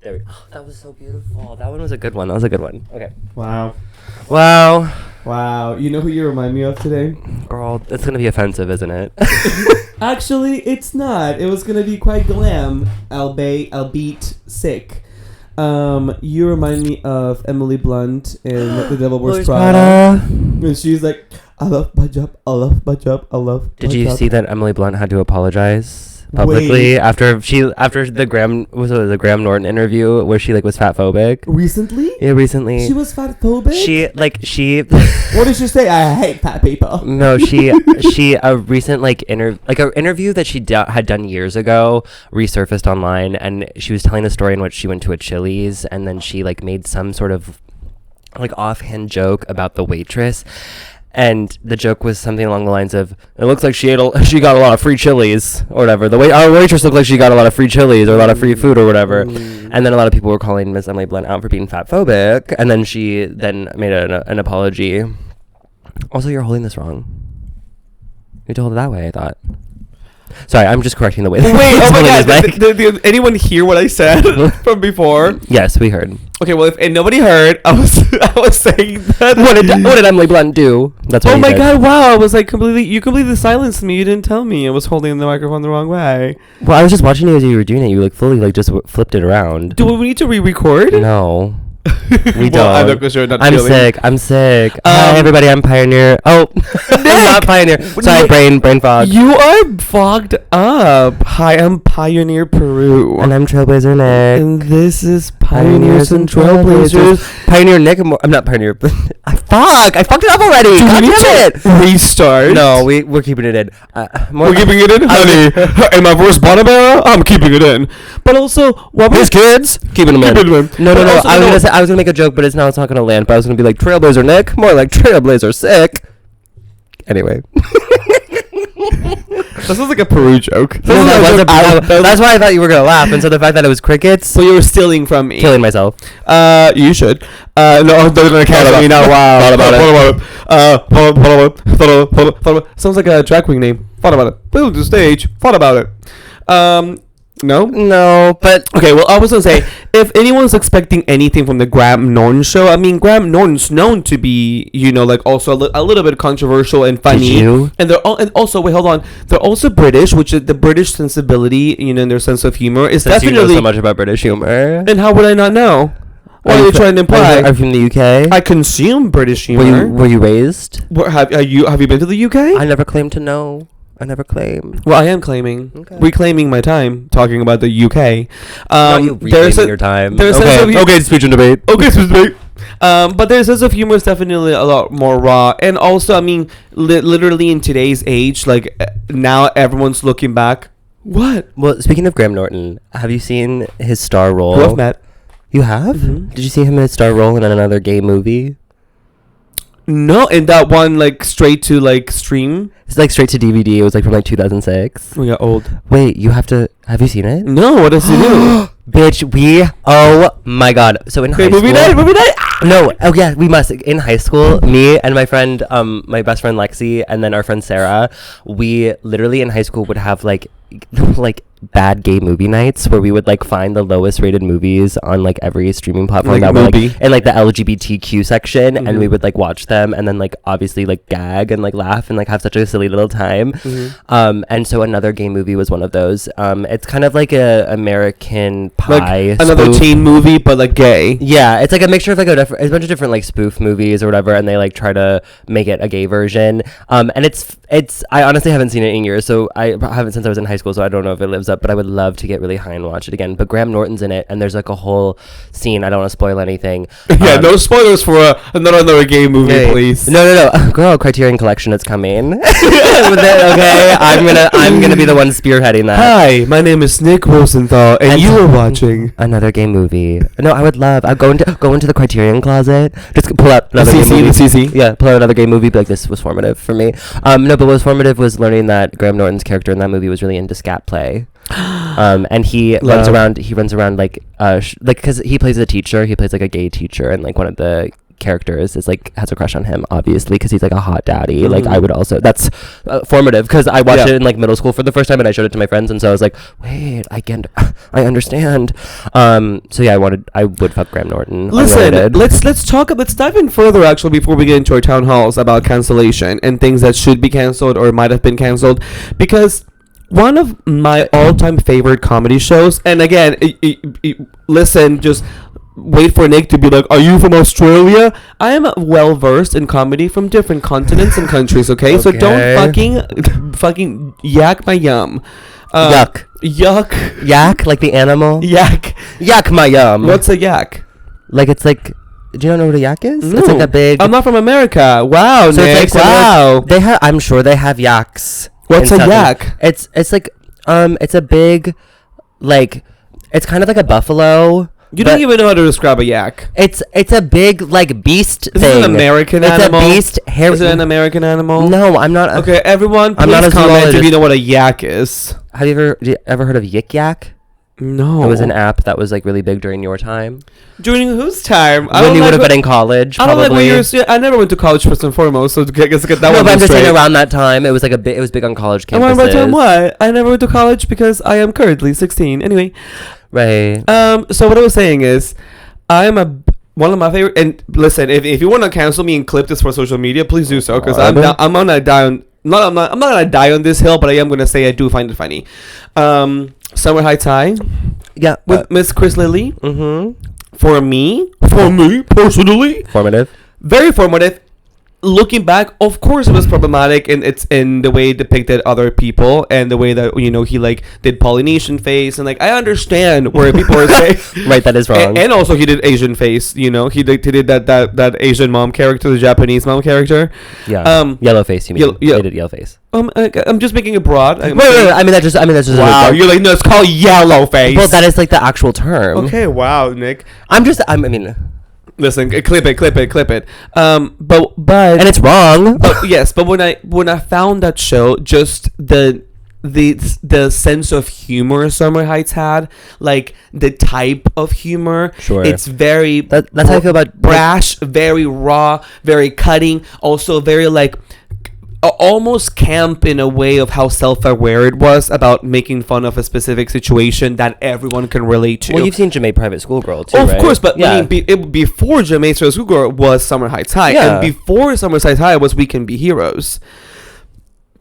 There we go. Oh, that was so beautiful. That one was a good one. Okay. Wow. Wow. You know who you remind me of today? Girl, it's going to be offensive, isn't it? Actually, it's not. It was gonna be quite glam, albeit sick. You remind me of Emily Blunt in The Devil Wears Prada. And she's like, I love my job. Did you see that Emily Blunt had to apologize publicly after the Graham Norton interview where she was fat phobic? Recently? Yeah, recently. She was fat phobic? She What did she say? I hate fat people. No, she a recent interview that she had done years ago resurfaced online, and she was telling the story in which she went to a Chili's and then she made some sort of offhand joke about the waitress. And the joke was something along the lines of, it looks like she got a lot of free Chili's or whatever. Our waitress looked like she got a lot of free Chili's or a lot of free food or whatever. And then a lot of people were calling Miss Emily Blunt out for being fat phobic. And then she made an apology. Also, you're holding this wrong. You had to hold it that way, I thought. Sorry, I'm just correcting the way. Wait, oh my god, did anyone hear what I said from before? Yes, we heard. Okay, well, if nobody heard, I was saying that. What did Emily Blunt do? That's what. Oh my god! Wow, I was you completely silenced me. You didn't tell me. I was holding the microphone the wrong way. Well, I was just watching you as you were doing it. You fully just flipped it around. Do we need to re-record? No. We don't. Well, I'm sick. Hi everybody, I'm Pioneer. Oh, I'm not Pioneer. Sorry, brain fog. You are fogged up. Hi, I'm Pioneer Peru. And I'm Trailblazer Nick. And this is Pioneers and Trailblazers. Pioneer Nick. I'm not Pioneer. I fucked it up already. God damn it. Restart. No, we're keeping it in. We're keeping it in, honey. Am I first Bonabera? I'm keeping it in. But also, his kids keeping them in. No. Also, I was gonna make a joke, but it's not gonna land. But I was gonna be like Trailblazer Nick, more like Trailblazer Sick. Anyway. That sounds like a Peru joke. That's why I thought you were gonna laugh, and so the fact that it was crickets. So you were stealing from me. Killing myself. You should. No, they're gonna cancel me now. Wow. Thought about it. Sounds like a drag queen name. Thought about it. Blew to the stage. Thought about it. No, but okay. Well, I was gonna say, if anyone's expecting anything from the Graham Norton show, I mean, Graham Norton's known to be, also a little bit controversial and funny. Did you? And also, wait, hold on. They're also British, which is the British sensibility, in their sense of humor is Since definitely. You know so much about British humor. And how would I not know? What are you trying to imply? Are you from the UK? I consume British humor. Were you raised? Have you been to the UK? I never claimed to know. I never claim. Well, I am claiming. Okay. Reclaiming my time talking about the UK. You reclaiming your time. Okay, speech and debate. Okay, speech and debate. But their sense of humor is definitely a lot more raw. And also, I mean, literally in today's age, now everyone's looking back. What? Well, speaking of Graham Norton, have you seen his star role? Who I've met. You have? Mm-hmm. Did you see him in his star role in another gay movie? No, in that one, straight to, stream. It's, straight to DVD. It was, from, 2006. We got old. Wait, have you seen it? No, what does he do? Bitch, oh, my God. So, in high school... Movie night? No, oh, yeah, we must. In high school, me and my friend, my best friend Lexi, and then our friend Sarah, we literally in high school would have, bad gay movie nights where we would find the lowest rated movies on every streaming platform that were in the LGBTQ section, and we would watch them and then obviously gag and laugh and have such a silly little time. And so another gay movie was one of those. It's kind of like a American Pie another spoof. teen movie but gay. Yeah, it's a mixture of a bunch of different spoof movies or whatever, and they try to make it a gay version. And it's I honestly haven't seen it in years, so I haven't since I was in high school, so I don't know if it lives up, but I would love to get really high and watch it again. But Graham Norton's in it, and there's a whole scene. I don't want to spoil anything. Yeah, no spoilers for another gay movie, please. No, girl, Criterion Collection is coming. Okay, I'm gonna be the one spearheading that. Hi, my name is Nick Rosenthal, and you are watching another gay movie. No, I would love. I'd go into the Criterion closet, just pull out another gay movie. CC. Yeah, pull out another gay movie. Be like, this was formative for me. No, but what was formative was learning that Graham Norton's character in that movie was really into scat play. And he runs around because he plays a teacher. He plays a gay teacher in one of the characters is like has a crush on him, obviously, because he's like a hot daddy. Like I would also, that's formative, because I watched it in like middle school for the first time, and I showed it to my friends, and so I was like, wait, I understand. So yeah, I would fuck Graham Norton. Listen, let's dive in further actually before we get into our town halls about cancellation and things that should be canceled or might have been canceled, because one of my all-time favorite comedy shows, and again, listen, just wait for Nick to be like, are you from Australia? I am well versed in comedy from different continents and countries, okay? So don't fucking yak my yum. Yuck. Yak, like the animal? Yak My yum. What's a yak? Like, it's like, do you not know what a yak is? No. It's like a big... I'm not from America. Wow, so Nick. it's like, Wow. I'm sure they have yaks. What's a yak? It's like, it's a big, like, it's kind of like a buffalo. You don't even know how to describe a yak. It's a big, like, beast thing. Is it an American animal? It's a beast. Is it an American animal? No, I'm not. Okay, everyone, please I'm not a comment if zoologist. you know what a yak is. Have you ever heard of Yik Yak? No. It was an app that was like really big during your time. During whose time? When you would have been in college, I don't probably. like when you're... I never went to college first and foremost, so I guess get that No, one but I'm just straight. saying around that time, it was like it was big on college campuses. Around that time what? I never went to college because I am currently 16. Anyway. Right. So what I was saying is, I'm one of my favorite... And listen, if you want to cancel me and clip this for social media, please do so, because I'm gonna die on... I'm not gonna die on this hill, but I am gonna say I do find it funny. Summer Heights High. Yeah. With Miss Chris Lilly. Mm-hmm. For me personally, Formative. very formative. Looking back, of course, it was problematic, and it's in the way it depicted other people and the way that he like did Polynesian face, and like I understand where people are saying right, that is wrong. And also he did Asian face. He did that Asian mom character, the Japanese mom character. Yeah. Yellow face. You mean? Yeah. They did yellow face. I'm just making it broad. Wait. I mean, that's just. Wow, you're like, no, it's called yellow face. Well, that is like the actual term. Okay. Wow, Nick. I mean. Listen, clip it. But And it's wrong. Yes, but when I found that show, just the sense of humor Summer Heights had, like the type of humor. Sure. It's very that's how I feel about brash, very raw, very cutting, also very like almost camp in a way of how self-aware it was about making fun of a specific situation that everyone can relate to. Well, you've seen Jamae Private School Girl too, of right? course, but yeah. I mean, before Jamae Private School Girl was Summer Heights High, Yeah. and before Summer Heights High was We Can Be Heroes.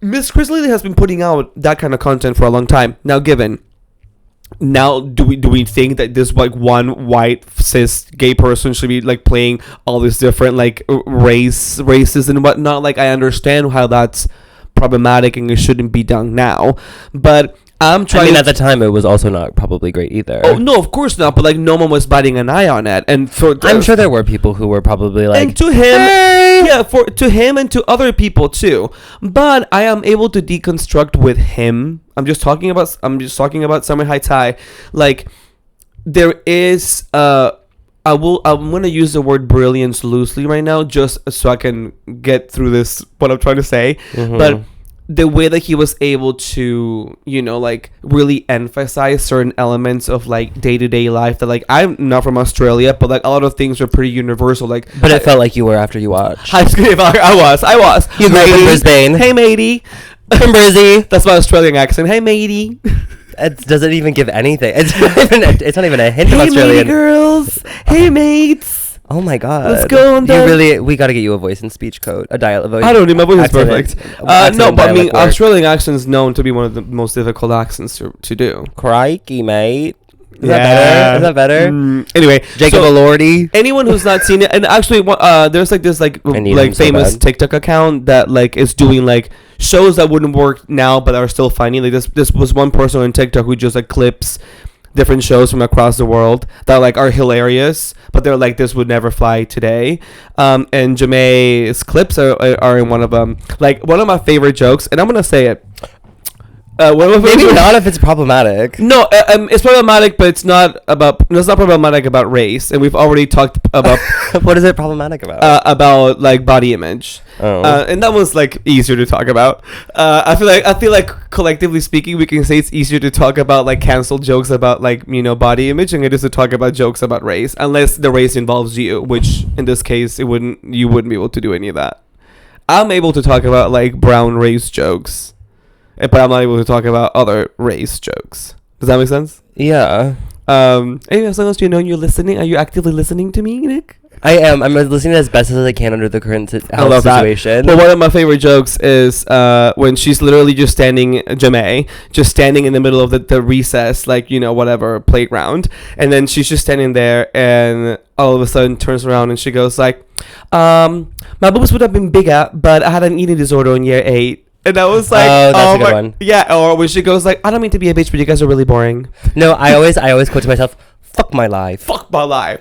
Miss Chris Lilly has been putting out that kind of content for a long time. Now, do we think that this like one white cis gay person should be like playing all these different like races and whatnot? Like, I understand how that's problematic and it shouldn't be done now, but I'm trying. I mean, at the time, it was also not probably great either. Oh no, of course not. But like, no one was batting an eye on it, and I'm sure there were people who were probably like, and to him, hey! yeah, to him and to other people too. But I am able to deconstruct with him. I'm just talking about Summer Heights High. Like, there is I'm gonna use the word brilliance loosely right now, just so I can get through this. What I'm trying to say, but the way that he was able to, like really emphasize certain elements of like day-to-day life that like I'm not from Australia, but like a lot of things are pretty universal. Like, but it felt like you were after you watched. I was. You grew up in Brisbane. Hey, matey. From Brizzy. That's my Australian accent. Hey, matey. It doesn't even give anything. It's not even a hint of Australian. Hey, girls. Hey, mates. Oh my god. Let's go on that. We got to get you a voice and speech coach, a dialect voice. I don't need my voice is Accent- perfect. accent No, but I mean, dialect work. Australian accent is known to be one of the most difficult accents to do. Crikey, mate. Is that better? Anyway, Jacob Elordi. Anyone who's not seen it, and actually, there's like this like famous TikTok account that like is doing like shows that wouldn't work now but are still funny. Like this was one person on TikTok who just like clips different shows from across the world that like are hilarious, but they're like, this would never fly today. And Jamae's clips are in one of them. Like, one of my favorite jokes, and I'm gonna say it. Maybe not if it's problematic. No, it's problematic, but it's not problematic about race, and we've already talked about What is it problematic about? About like body image. Oh. And that one's like easier to talk about. I feel like collectively speaking, we can say it's easier to talk about like canceled jokes about like body image, and it is to talk about jokes about race, unless the race involves you, which in this case you wouldn't be able to do any of that. I'm able to talk about like brown race jokes, but I'm not able to talk about other race jokes. Does that make sense? Yeah. Anyway, as long as you're listening, are you actively listening to me, Nick? I am. I'm listening as best as I can under the current health situation. Well, one of my favorite jokes is when she's literally just standing in the middle of the recess, like, whatever, playground. And then she's just standing there and all of a sudden turns around and she goes like, my boobs would have been bigger, but I had an eating disorder in year 8. And I was like, oh, that's a good one. Yeah, or when she goes like, I don't mean to be a bitch, but you guys are really boring. No, I always quote to myself, fuck my life. Fuck my life.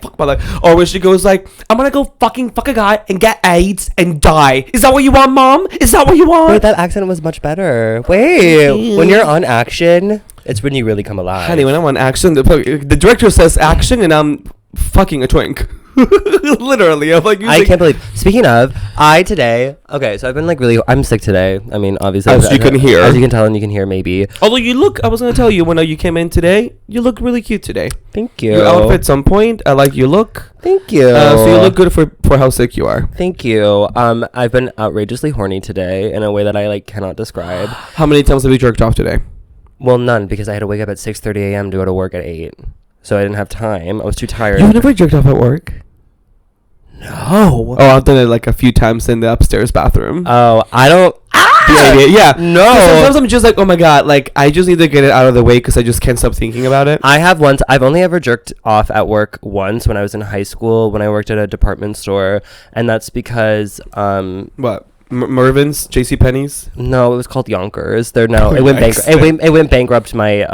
Or when she goes like, I'm gonna go fucking fuck a guy and get AIDS and die. Is that what you want, Mom? Is that what you want? Wait, that accent was much better. Wait, when you're on action, it's when you really come alive. Honey, when I'm on action, the director says action and I'm fucking a twink. Literally, I'm like, I can't believe. Speaking of, okay, so I've been like I'm sick today. I mean, obviously, as you can hear, as you can tell, and you can hear maybe. Although I was gonna tell you when you came in today, you look really cute today. Thank you. Your outfit's on point. I like your look. Thank you. So you look good for how sick you are. Thank you. I've been outrageously horny today in a way that I like cannot describe. How many times have you jerked off today? Well, none, because I had to wake up at 6:30 a.m. to go to work at 8, so I didn't have time. I was too tired. You've never jerked off at work? No. Oh, I've done it like a few times in the upstairs bathroom. Oh, I don't. Yeah. No. Sometimes I'm just like, oh my god, like I just need to get it out of the way because I just can't stop thinking about it. I've only ever jerked off at work once when I was in high school when I worked at a department store, and that's because what? Mervin's, JCPenney's? No, it was called Yonkers. They're now it went bankrupt my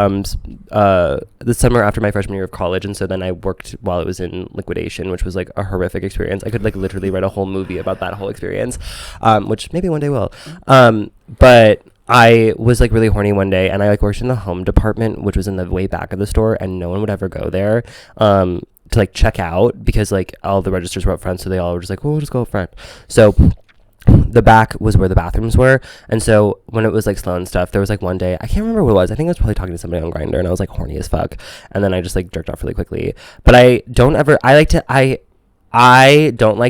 the summer after my freshman year of college, and so then I worked while it was in liquidation, which was like a horrific experience. I could like literally write a whole movie about that whole experience, which maybe one day will. But I was like really horny one day, and I like worked in the home department, which was in the way back of the store, and no one would ever go there to like check out because like all the registers were up front, so they all were just like, well, we'll just go up front. So the back was where the bathrooms were, and so when it was like slow and stuff, there was like one day, I can't remember what it was, I think I was probably talking to somebody on Grindr, and I was like horny as fuck, and then I just like jerked off really quickly. But I don't like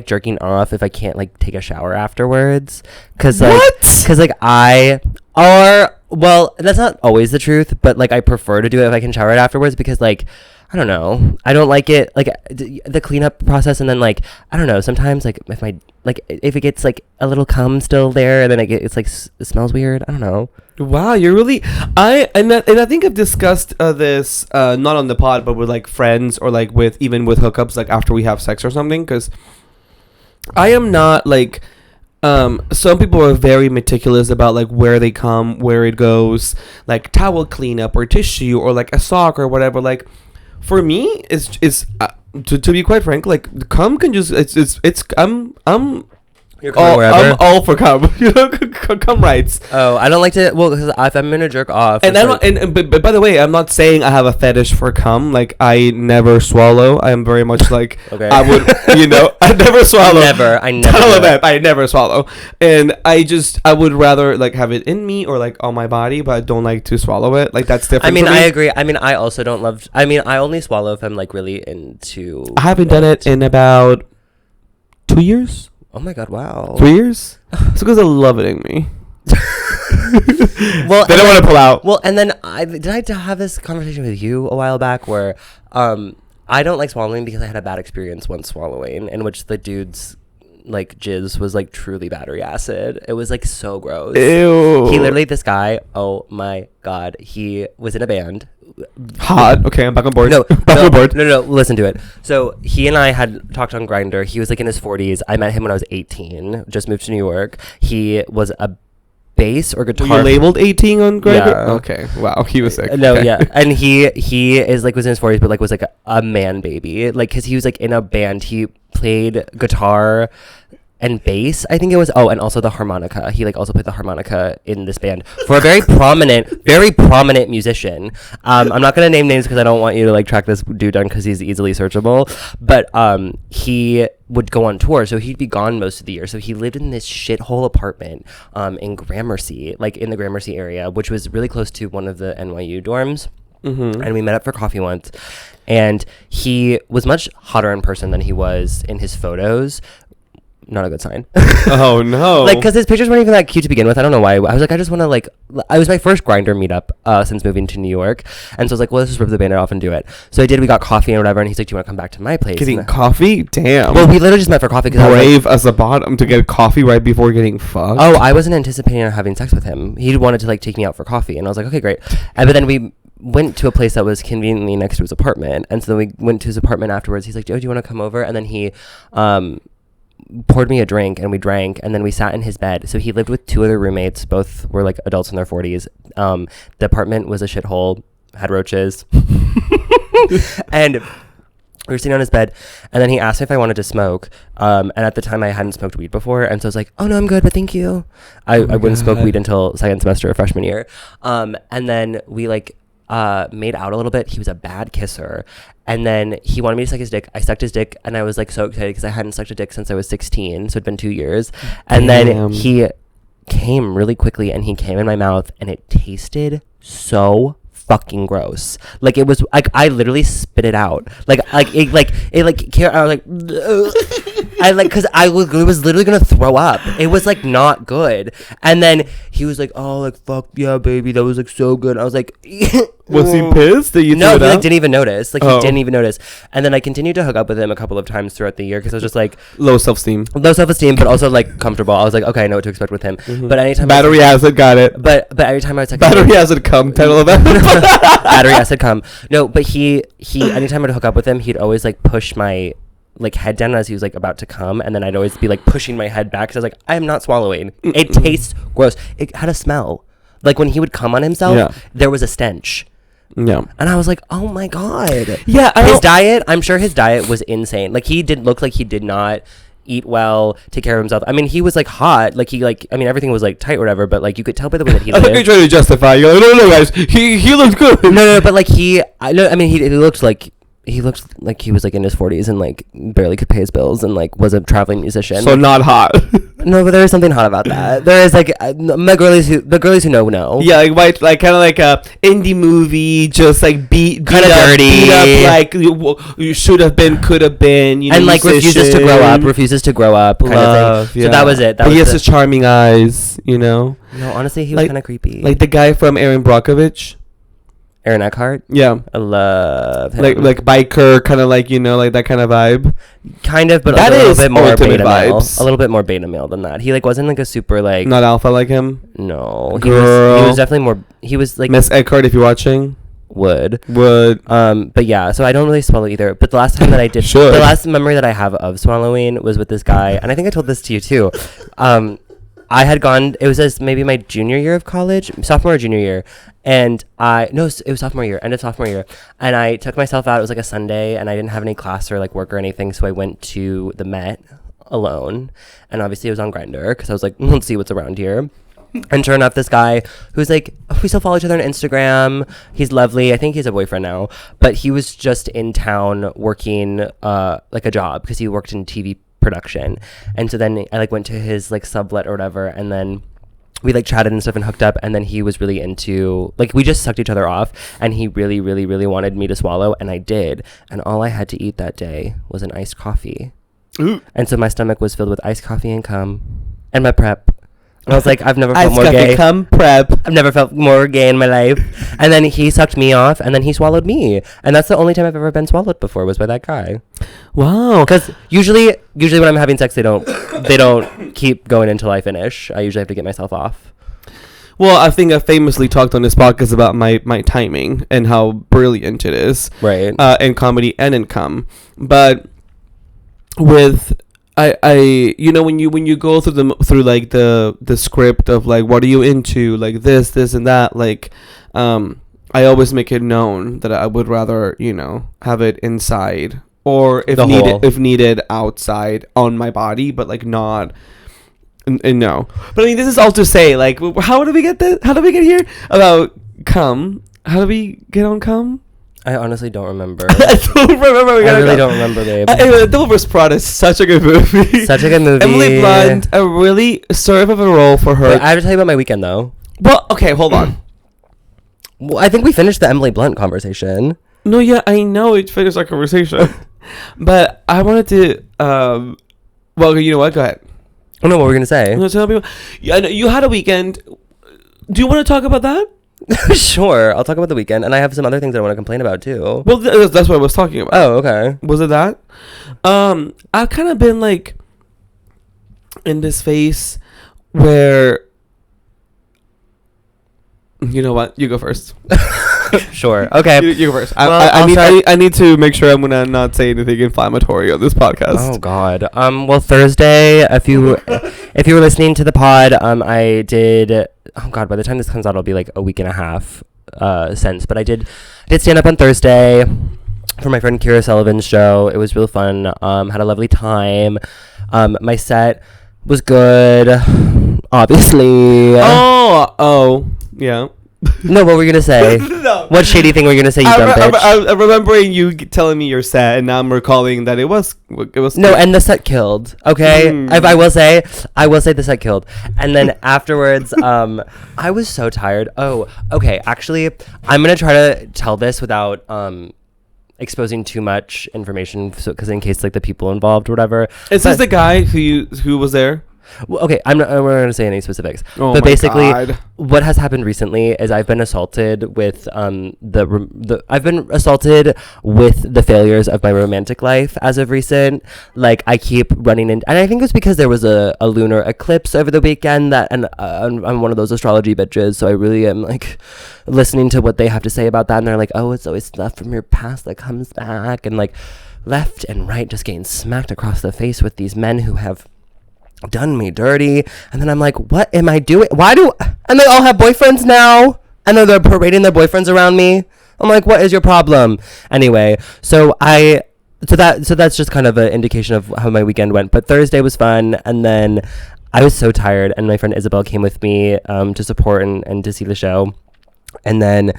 jerking off if I can't like take a shower afterwards, because well, that's not always the truth, but like I prefer to do it if I can shower it afterwards, because like I don't know, I don't like it, like the cleanup process, and then like I don't know, sometimes like if it gets like a little cum still there, and then it's like it smells weird. I don't know. Wow, you're really I think I've discussed this not on the pod, but with like friends or like even with hookups, like after we have sex or something, because I am not like some people are very meticulous about like where they come, where it goes, like towel cleanup or tissue or like a sock or whatever. Like for me, it's to be quite frank, like cum can just I'm all for cum. Cum rights. Oh, I don't like to. Well, because if I'm gonna jerk off, but by the way, I'm not saying I have a fetish for cum. Like I never swallow. I am very much like okay. I would, I never swallow. I never swallow, and I would rather like have it in me or like on my body, but I don't like to swallow it. Like that's different. I mean, I agree. I mean, I also don't love. I mean, I only swallow if I'm like really into. I haven't done it in about 2 years. Oh my god! Wow. 3 years? It's because they're loving me. Well, they don't want to pull out. Well, and then did I have this conversation with you a while back where I don't like swallowing because I had a bad experience once swallowing, in which the dude's like jizz was like truly battery acid. It was like so gross. Ew. He literally, this guy, oh my god, he was in a band. Hot. Okay, I'm back on board. No, listen to it. So he and I had talked on Grindr. He was like in his 40s. I met him when I was 18. Just moved to New York. He was a bass or guitar. Were you labeled 18 on Grindr? Yeah. Okay. Wow. He was sick. No, okay. Yeah. And he is like was in his 40s, but like was like a man baby. Like because he was like in a band. He played guitar and bass, I think it was. Oh, and also the harmonica. He like also played the harmonica in this band for a very prominent musician. I'm not gonna name names because I don't want you to like track this dude down because he's easily searchable. But he would go on tour, so he'd be gone most of the year. So he lived in this shithole apartment in Gramercy, like in the Gramercy area, which was really close to one of the NYU dorms. Mm-hmm. And we met up for coffee once, and he was much hotter in person than he was in his photos. Not a good sign. Oh no! Like, because his pictures weren't even that cute to begin with. I don't know why. I was like, I just want to like. I was my first Grindr meetup since moving to New York, and so I was like, well, let's just rip the Band-Aid off and do it. So I did. We got coffee and whatever, and he's like, do you want to come back to my place? Getting coffee? Damn. Well, we literally just met for coffee. Brave as a bottom to get coffee right before getting fucked. Oh, I wasn't anticipating on having sex with him. He wanted to like take me out for coffee, and I was like, okay, great. But then we went to a place that was conveniently next to his apartment, and so then we went to his apartment afterwards. He's like, Joe, do you want to come over? And then he poured me a drink, and we drank, and then we sat in his bed. So he lived with two other roommates. Both were like adults in their 40s. The apartment was a shithole, had roaches. And we were sitting on his bed, and then he asked me if I wanted to smoke. And at the time I hadn't smoked weed before, and so I was like, oh no, I'm good, but thank you. I wouldn't smoke weed until second semester of freshman year. And then we like made out a little bit. He was a bad kisser, and then he wanted me to suck his dick. I sucked his dick, and I was like so excited because I hadn't sucked a dick since I was 16, so it'd been 2 years. And then he came really quickly, and he came in my mouth, and it tasted so fucking gross. Like it was like I literally spit it out. I was like I like because I was literally gonna throw up. It was like not good. And then he was like, oh, like fuck yeah, baby, that was like so good. I was like, was he pissed that you? No, he like, didn't even notice. Like he didn't even notice. And then I continued to hook up with him a couple of times throughout the year because I was just like low self-esteem, but also like comfortable. I was like, okay, I know what to expect with him. Mm-hmm. But anytime battery acid, got it. But every time I was like battery acid come title of that. Battery acid come. No, but he anytime I'd hook up with him, he'd always like push my like head down as he was like about to come, and then I'd always be like pushing my head back because I was like, I am not swallowing. It tastes gross. It had a smell. Like when he would come on himself, there was a stench. Yeah. And I was like, oh my god. Yeah. His diet, I'm sure his diet was insane. Like he did look like he did not eat well, take care of himself. I mean, he was like hot. Like he like, I mean, everything was like tight or whatever, but like you could tell by the way that he lived. I think you're trying to justify. You're like, no, guys, he looks good. No, but like he looked like he was like in his 40s and like barely could pay his bills and like was a traveling musician. So not hot. No, but there is something hot about that. There is like the girlies who know. Yeah, like kind of like a indie movie, just like beat kind of dirty, beat up, like you should have been, could have been, you know, and like refuses to grow up, kind of thing. Yeah. So that was it. He has his charming eyes, you know. No, honestly, he was kind of creepy. Like the guy from Aaron Brockovich. Aaron Eckhart? Yeah. I love him. Like biker, kind of like, you know, like that kind of vibe. Kind of, but that a little bit more beta vibes. A little bit more beta male than that. He like wasn't like a super like... Not alpha like him? No. Girl. He was definitely more... He was like... Miss Eckhart, if you're watching. Would. But yeah, so I don't really swallow either. But the last time that I did... The last memory that I have of swallowing was with this guy, and I think I told this to you too. I had gone, it was maybe my junior year of college, sophomore or junior year, and it was sophomore year, end of sophomore year, and I took myself out. It was like a Sunday, and I didn't have any class or like work or anything, so I went to the Met alone, and obviously it was on Grindr, because I was like, let's see what's around here. And sure enough, this guy who's like, we still follow each other on Instagram. He's lovely. I think he's a boyfriend now, but he was just in town working like a job because he worked in TV production. And so then I like went to his like sublet or whatever, and then we like chatted and stuff and hooked up, and then he was really into like, we just sucked each other off, and he really, really, really wanted me to swallow, and I did. And all I had to eat that day was an iced coffee. Ooh. And so my stomach was filled with iced coffee and cum and my prep. And I was like, I've never felt more gay. Come prep. I've never felt more gay in my life. And then he sucked me off, and then he swallowed me. And that's the only time I've ever been swallowed before, was by that guy. Wow. Because usually when I'm having sex, they don't keep going until I finish. I usually have to get myself off. Well, I think I famously talked on this podcast about my timing and how brilliant it is. Right. In comedy and in cum. But with... I you know, when you go through like the script of like, what are you into, like this and that, like I always make it known that I would rather, you know, have it inside or The if needed outside on my body, but like not. And no, but I mean, this is all to say, like, how did we get this? How did we get here? About cum? How did we get on cum? I honestly don't remember. I don't remember. I really don't remember, babe. Anyway, Devil vs. Prada is such a good movie. Such a good movie. Emily Blunt, a really serve of a role for her. Wait, I have to tell you about my weekend, though. Well, okay, hold on. Well, I think we finished the Emily Blunt conversation. No, yeah, I know it finished our conversation, but I wanted to. Well, you know what? Go ahead. I don't know what we're gonna say. Tell people. Yeah, I know you had a weekend. Do you want to talk about that? Sure, I'll talk about the weekend, and I have some other things that I want to complain about too. Well, that's what I was talking about. Oh, okay. Was it that? I've kind of been like in this phase where. You know what? You go first. Sure. Okay. You go first. Well, I need to make sure I'm gonna not say anything inflammatory on this podcast. Oh God. Well, Thursday, if you were listening to the pod, I did. Oh God. By the time this comes out, it'll be like a week and a half since. But I did stand up on Thursday for my friend Kira Sullivan's show. It was real fun. Had a lovely time. My set was good. Obviously. Oh. Yeah. No, what were you gonna say? No. What shady thing were you gonna say? You dumb bitch. I'm remembering you telling me your set, and now I'm recalling that it was. No, and the set killed. Okay, I will say the set killed. And then afterwards, I was so tired. Oh, okay. Actually, I'm gonna try to tell this without exposing too much information, because in case like the people involved or whatever. Is this the guy who was there? Well, okay, I'm not going to say any specifics. Oh, but my basically, God. What has happened recently is I've been assaulted with I've been assaulted with the failures of my romantic life as of recent. Like, I keep running in, and I think it's because there was a lunar eclipse over the weekend and I'm one of those astrology bitches, so I really am like listening to what they have to say about that, and they're like, oh, it's always stuff from your past that comes back, and like left and right just getting smacked across the face with these men who have done me dirty. And then I'm like, what am I doing? And they all have boyfriends now, and they're parading their boyfriends around me. I'm like, what is your problem? Anyway, so that's just kind of an indication of how my weekend went. But Thursday was fun, and then I was so tired, and my friend Isabel came with me to support and to see the show. And then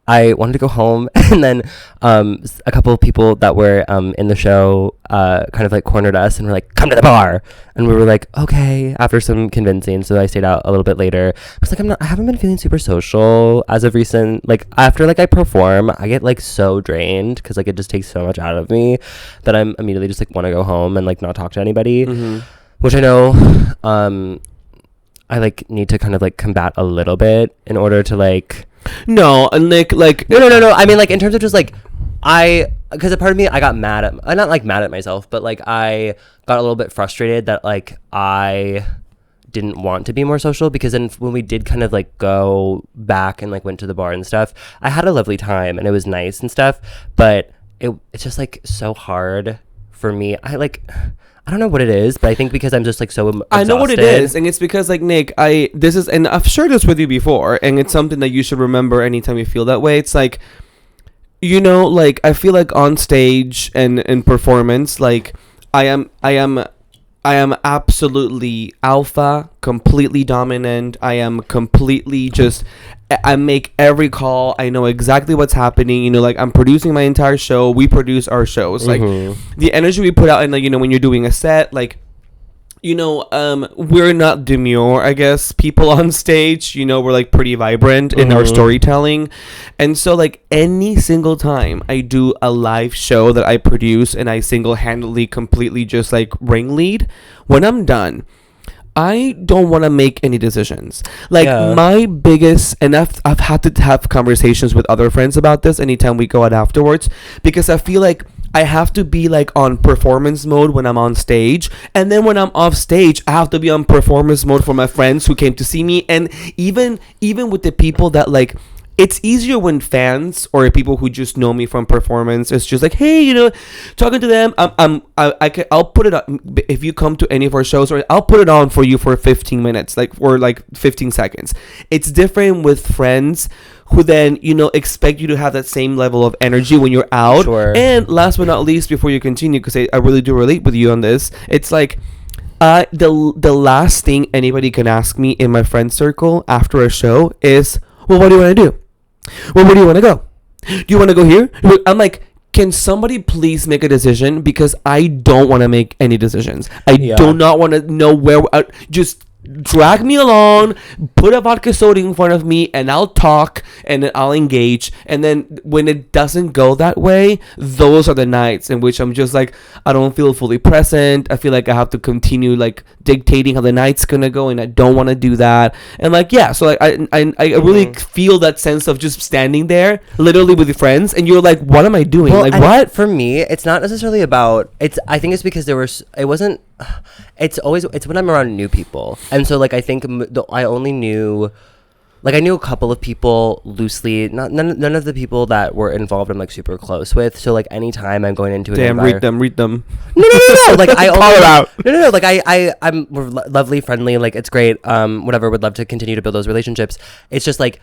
I wanted to go home, and then a couple of people that were in the show kind of like cornered us and were like, come to the bar. And we were like, okay, after some convincing. So I stayed out a little bit later. I was like, I haven't been feeling super social as of recent. Like, after like I perform, I get like so drained, because like it just takes so much out of me that I'm immediately just like want to go home and like not talk to anybody, which I know I like need to kind of like combat a little bit in order to like. No, Nick, like... No. I mean, like, in terms of just, like, because a part of me, I got mad at... not, like, mad at myself, but, like, I got a little bit frustrated that, like, I didn't want to be more social, because then when we did kind of, like, go back and, like, went to the bar and stuff, I had a lovely time, and it was nice and stuff, but it's just, like, so hard for me. I don't know what it is, but I think because I'm just like so exhausted. I know what it is, and it's because like Nick, and I've shared this with you before, and it's something that you should remember anytime you feel that way. It's like, you know, like I feel like on stage and in performance, like I am absolutely alpha, completely dominant. I am completely just, I make every call. I know exactly what's happening. You know, like I'm producing my entire show. We produce our shows. Like the energy we put out, and like, you know, when you're doing a set, like, you know, we're not demure, I guess, people on stage. You know, we're like pretty vibrant in our storytelling. And so like any single time I do a live show that I produce and I single-handedly completely just like ringlead, when I'm done, I don't want to make any decisions. Like my biggest, and I've had to have conversations with other friends about this anytime we go out afterwards, because I feel like I have to be like on performance mode when I'm on stage, and then when I'm off stage, I have to be on performance mode for my friends who came to see me, and even with the people that like. It's easier when fans or people who just know me from performance, it's just like, hey, you know, talking to them. I'll put it on if you come to any of our shows, or I'll put it on for you for 15 minutes, like, or like 15 seconds. It's different with friends who then, you know, expect you to have that same level of energy when you're out. Sure. And last but not least, before you continue, because I really do relate with you on this, it's like, the last thing anybody can ask me in my friend circle after a show is, well, what do you want to do? Well, where do you want to go? Do you want to go here? I'm like, can somebody please make a decision? Because I don't want to make any decisions. I do not want to know where. Just drag me along, put a vodka soda in front of me, and I'll talk and then I'll engage. And then when it doesn't go that way, those are the nights in which I'm just like, I don't feel fully present. I feel like I have to continue like dictating how the night's gonna go, and I don't want to do that. And like, yeah, so like I really feel that sense of just standing there literally with your friends, and you're like, what am I doing? Well, like, what? For me, it's not necessarily about I think it's because it's when I'm around new people. And so like I think I only knew, like I knew a couple of people loosely, none of the people that were involved I'm like super close with. So like anytime I'm going into an read them. No. Like I call it out. No. Like we're lovely, friendly. Like it's great. Whatever. Would love to continue to build those relationships. It's just like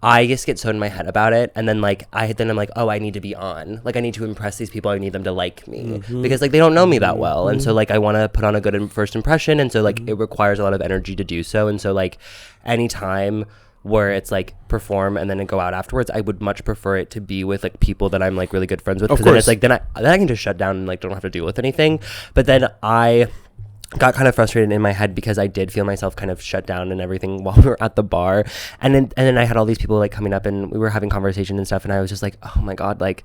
I just get so in my head about it, and then like I'm like, oh, I need to be on. Like I need to impress these people. I need them to like me because like they don't know me that well, and so like I want to put on a good first impression, and so like it requires a lot of energy to do so, and so like anytime where it's like perform and then go out afterwards, I would much prefer it to be with like people that I'm like really good friends with, because then it's like then I can just shut down and like don't have to deal with anything. But then I got kind of frustrated in my head because I did feel myself kind of shut down and everything while we were at the bar, and then I had all these people like coming up and we were having conversation and stuff, and I was just like, oh my god, like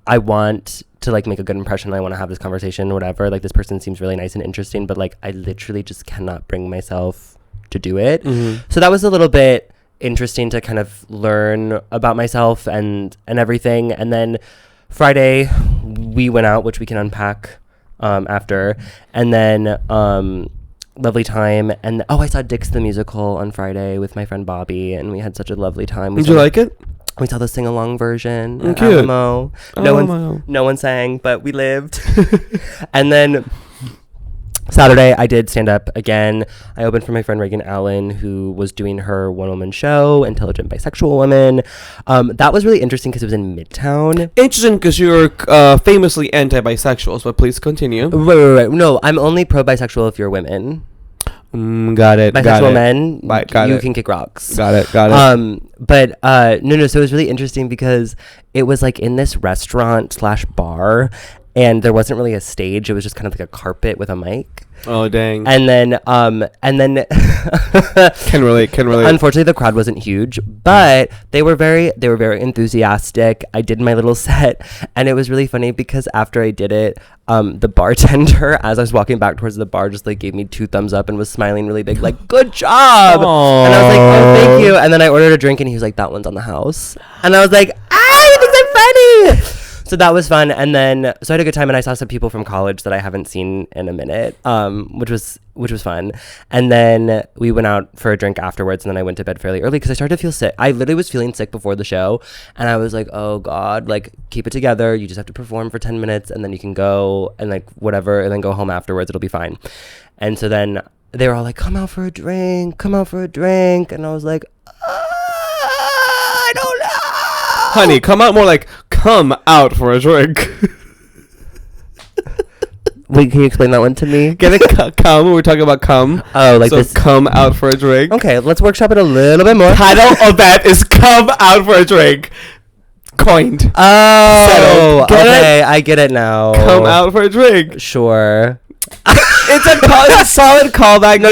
I want to like make a good impression, I want to have this conversation or whatever, like this person seems really nice and interesting, but like I literally just cannot bring myself to do it. So that was a little bit interesting to kind of learn about myself and everything. And then Friday we went out, which we can unpack after, and then lovely time. And I saw Dix the musical on Friday with my friend Bobby, and we had such a lovely time. Did you like it? We saw the sing-along version at Cute. Alamo. No one sang, but we lived. And then Saturday I did stand up again. I opened for my friend Reagan Allen, who was doing her one-woman show, Intelligent Bisexual Women. That was really interesting because it was in Midtown. Interesting because you're famously anti-bisexuals, but please continue. Right. No, I'm only pro-bisexual if you're women. Got it. Bisexual men, you can kick rocks. Got it. But no. So it was really interesting because it was like in this restaurant/bar, and there wasn't really a stage. It was just kind of like a carpet with a mic. Oh dang! And then can relate. Unfortunately, the crowd wasn't huge, but they were very enthusiastic. I did my little set, and it was really funny because after I did it, the bartender, as I was walking back towards the bar, just like gave me 2 thumbs up and was smiling really big, like "Good job!" Aww. And I was like, "Oh, thank you." And then I ordered a drink, and he was like, "That one's on the house," and I was like, "Ah, you think I'm funny?" So that was fun. And then so I had a good time, and I saw some people from college that I haven't seen in a minute, which was fun. And then we went out for a drink afterwards, and then I went to bed fairly early because I started to feel sick. I literally was feeling sick before the show, and I was like, oh god, like keep it together, you just have to perform for 10 minutes and then you can go and like whatever, and then go home afterwards, it'll be fine. And so then they were all like, come out for a drink, and I was like, I don't know, honey, come out more like come out for a drink. Wait, can you explain that one to me? Get it? Come. We're talking about come. Oh, like so this. Come out for a drink. Okay, let's workshop it a little bit more. Title of that is come out for a drink. Coined. Oh, settled. Okay, I get it now. Come out for a drink. Sure. It's a solid callback. No,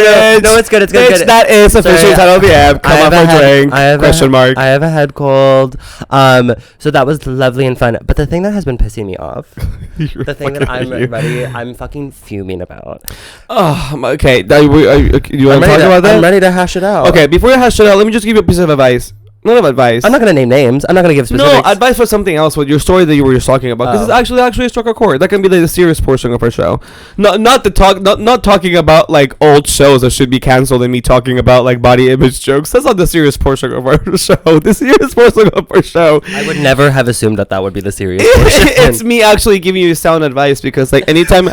it's good. It's good. That is official title of the app. Come out for a drink. Question mark. I have a head cold. So that was lovely and fun. But the thing that has been pissing me off, the thing that I'm fucking fuming about. Oh, okay. You want to talk about that? I'm ready to hash it out. Okay, before you hash it out, let me just give you a piece of advice. Not advice. I'm not gonna name names. I'm not gonna give specifics. No, advice for something else with your story that you were just talking about, because it's actually struck a chord. That can be like the serious portion of our show. Not talking about like old shows that should be canceled and me talking about like body image jokes. That's not the serious portion of our show. The serious portion of our show. I would never have assumed that would be the serious portion. It's me actually giving you sound advice, because like anytime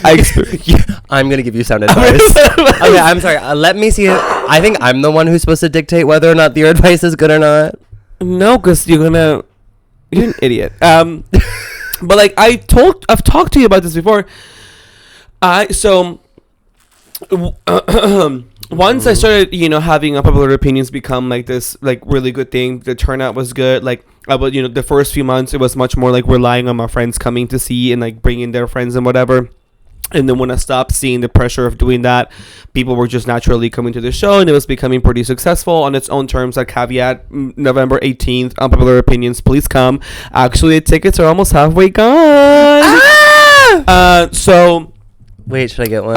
I'm gonna give you sound advice. Okay, I'm sorry. Let me see. I think I'm the one who's supposed to dictate whether or not your advice is good or not. No, because you're an idiot. But like I've talked to you about this before. Once I started, having unpopular opinions become like this, like really good thing. The turnout was good. Like I would, the first few months it was much more like relying on my friends coming to see and like bringing their friends and whatever. And then when I stopped seeing the pressure of doing that, people were just naturally coming to the show, and it was becoming pretty successful on its own terms. Like caveat, November 18th, unpopular opinions, please come. Actually, the tickets are almost halfway gone. Ah! So wait, should I get one?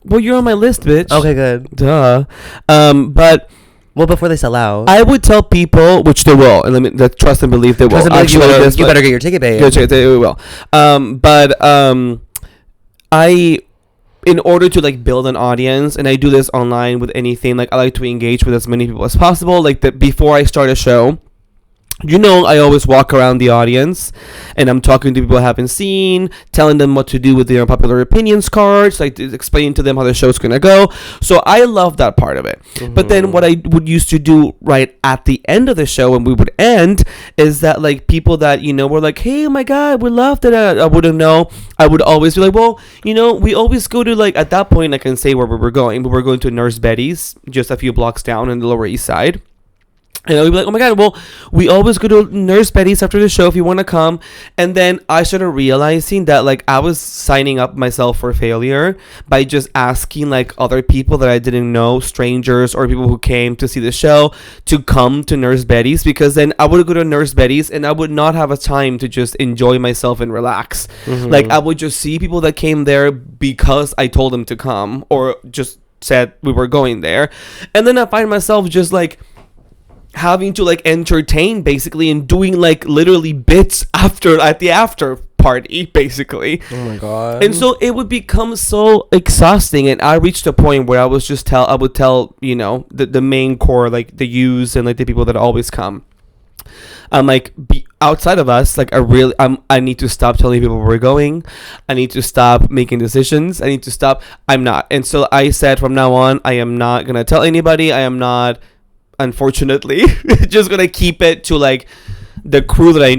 Well, you're on my list, bitch. Okay, good. Duh. But well, before they sell out, I would tell people, which they will, and trust and believe they will. Actually, you better get your ticket, babe. They will. In order to like build an audience, and I do this online with anything, like I like to engage with as many people as possible. Like that before I start a show, I always walk around the audience and I'm talking to people I haven't seen, telling them what to do with their unpopular opinions cards, like explaining to them how the show's gonna go. So I love that part of it. Mm-hmm. But then what I would used to do right at the end of the show when we would end is that like people that, were like, hey, my God, we loved it. I wouldn't know. I would always be like, well, we always go to like, at that point I can say where we were going. We were going to Nurse Betty's just a few blocks down in the Lower East Side. And I would be like, oh my God, well, we always go to Nurse Betty's after the show if you want to come. And then I started realizing that, like, I was signing up myself for failure by just asking, like, other people that I didn't know, strangers or people who came to see the show, to come to Nurse Betty's. Because then I would go to Nurse Betty's and I would not have a time to just enjoy myself and relax. Mm-hmm. Like, I would just see people that came there because I told them to come or just said we were going there. And then I find myself just, like, having to like entertain basically and doing like literally bits at the after party basically. Oh my God. And so it would become so exhausting, and I reached a point where I would tell the main core, like the youths and like the people that always come, I'm like, outside of us, like I need to stop telling people where we're going. I need to stop making decisions. I need to stop. I'm not. And so I said from now on, I am not gonna tell anybody. I am not, unfortunately, just gonna keep it to like the crew that I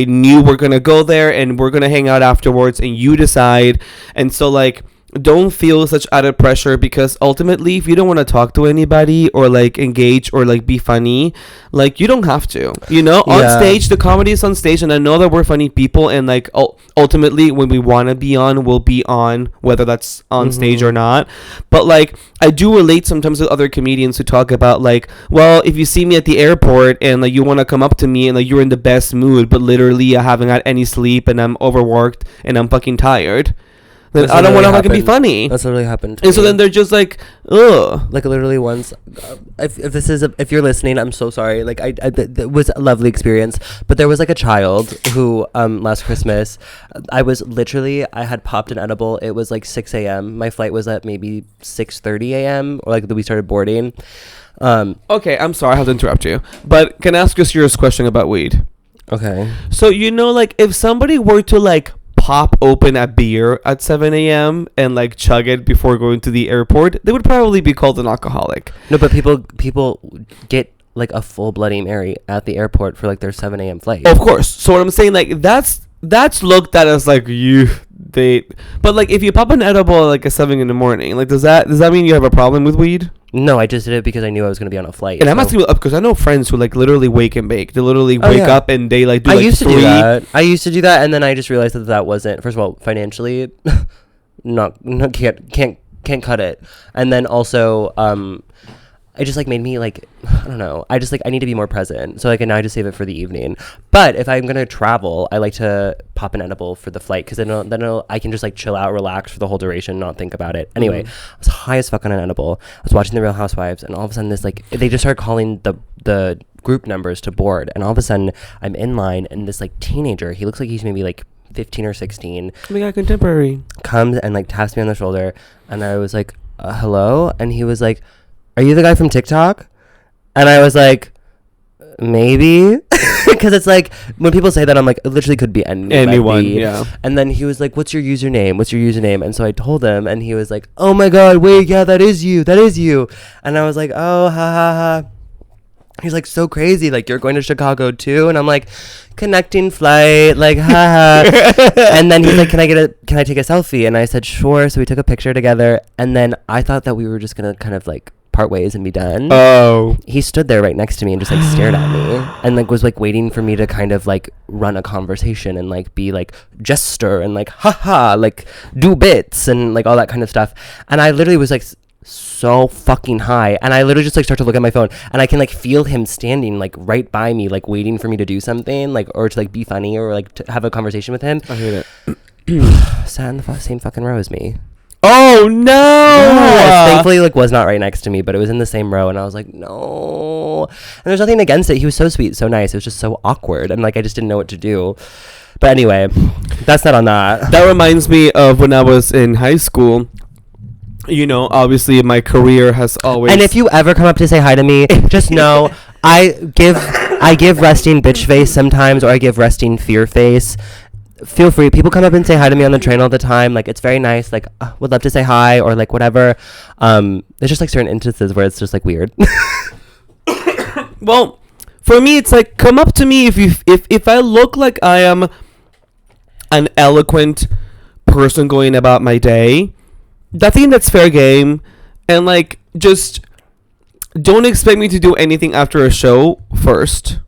knew we're gonna go there and we're gonna hang out afterwards and you decide. And so like, don't feel such added pressure, because ultimately if you don't want to talk to anybody or like engage or like be funny, like you don't have to, on stage, the comedy is on stage, and I know that we're funny people, and like ultimately when we want to be on, we'll be on, whether that's on stage or not. But like I do relate sometimes with other comedians who talk about like, well, if you see me at the airport and like you want to come up to me and like you're in the best mood, but literally I haven't had any sleep and I'm overworked and I'm fucking tired, then I don't want to fucking be funny. That's literally happened to me. And so then they're just like, ugh. Like literally once, if you're listening, I'm so sorry. Like it was a lovely experience, but there was like a child who last Christmas, I had popped an edible. It was like 6 a.m. My flight was at maybe 6:30 a.m. or like we started boarding. Okay, I'm sorry, I have to interrupt you, but can I ask you a serious question about weed? Okay. So like if somebody were to like pop open a beer at 7 a.m. and like chug it before going to the airport, they would probably be called an alcoholic. No, but people get like a full Bloody Mary at the airport for like their 7 a.m. flight. Of course. So what I'm saying, like that's looked at as like but like if you pop an edible at like a 7 in the morning, like does that mean you have a problem with weed? No, I just did it because I knew I was going to be on a flight. And I'm asking you because I know friends who like literally wake and bake. They literally wake up and they like do I used to do that, and then I just realized that wasn't, first of all, financially can't cut it. And then also it just like made me like, I don't know, I just like I need to be more present, so like now I just save it for the evening. But if I'm gonna travel, I like to pop an edible for the flight, because then I can just like chill out, relax for the whole duration, not think about it. Anyway, I was high as fuck on an edible. I was watching The Real Housewives, and all of a sudden this like they just started calling the group numbers to board, and all of a sudden I'm in line, and this like teenager, he looks like he's maybe like 15 or 16, oh my God, contemporary, comes and like taps me on the shoulder, and I was like, hello, and he was like, are you the guy from TikTok? And I was like, maybe. Because it's like, when people say that, I'm like, it literally could be anyone. Yeah. And then he was like, what's your username? And so I told him, and he was like, oh my God, wait, yeah, that is you. And I was like, oh, ha, ha, ha. He's like, so crazy, like, you're going to Chicago too? And I'm like, connecting flight, like, haha. And then he's like, can I take a selfie? And I said, sure. So we took a picture together, and then I thought that we were just gonna kind of like part ways and be done. Oh. He stood there right next to me and just like stared at me and like was like waiting for me to kind of like run a conversation and like be like jester and like haha, like do bits and like all that kind of stuff. And I literally was like so fucking high, and I literally just like start to look at my phone, and I can like feel him standing like right by me, like waiting for me to do something, like, or to like be funny or like to have a conversation with him. I hate it. Sat in the same fucking row as me. Oh no! Yes, thankfully, like, was not right next to me, but it was in the same row, and I was like, no. And there's nothing against it. He was so sweet, so nice. It was just so awkward, and like I just didn't know what to do. But anyway, that's not on that. That reminds me of when I was in high school. You know, obviously my career has always. And if you ever come up to say hi to me, just know I give resting bitch face sometimes, or I give resting fear face. Feel free. People come up and say hi to me on the train all the time. Like, it's very nice. Like, would love to say hi, or like whatever. There's just like certain instances where it's just like weird. Well, for me, it's like, come up to me if I look like I am an eloquent person going about my day. I think that's fair game, and like, just don't expect me to do anything after a show first.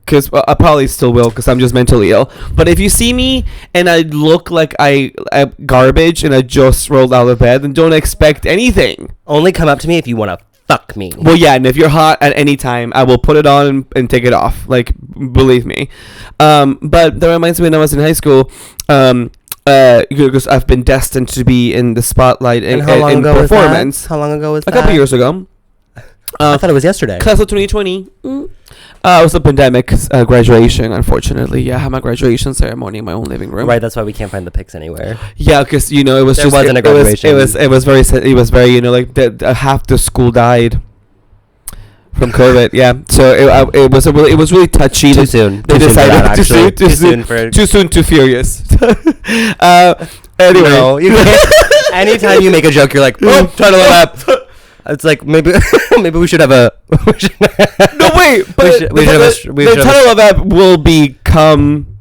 Because I probably still will, because I'm just mentally ill. But if you see me and I look like I'm garbage and I just rolled out of bed, then don't expect anything. Only come up to me if you want to fuck me. Well, yeah, and if you're hot at any time, I will put it on and take it off. Like, believe me. But that reminds me when I was in high school, because I've been destined to be in the spotlight in performance. How long ago was that? A couple years ago. I thought it was yesterday. Class of 2020. It was a pandemic graduation, unfortunately. Yeah, I had my graduation ceremony in my own living room. Right, that's why we can't find the pics anywhere. Yeah, because you know it was there wasn't a graduation. It was very you know, like half the school died from COVID. Yeah, so it was really touchy. Too soon. They decided too soon, too furious. Anyway, no, you can't. Anytime you make a joke, you're like, oh, try to live up. It's like maybe we should have a. No wait, but the title of that will be come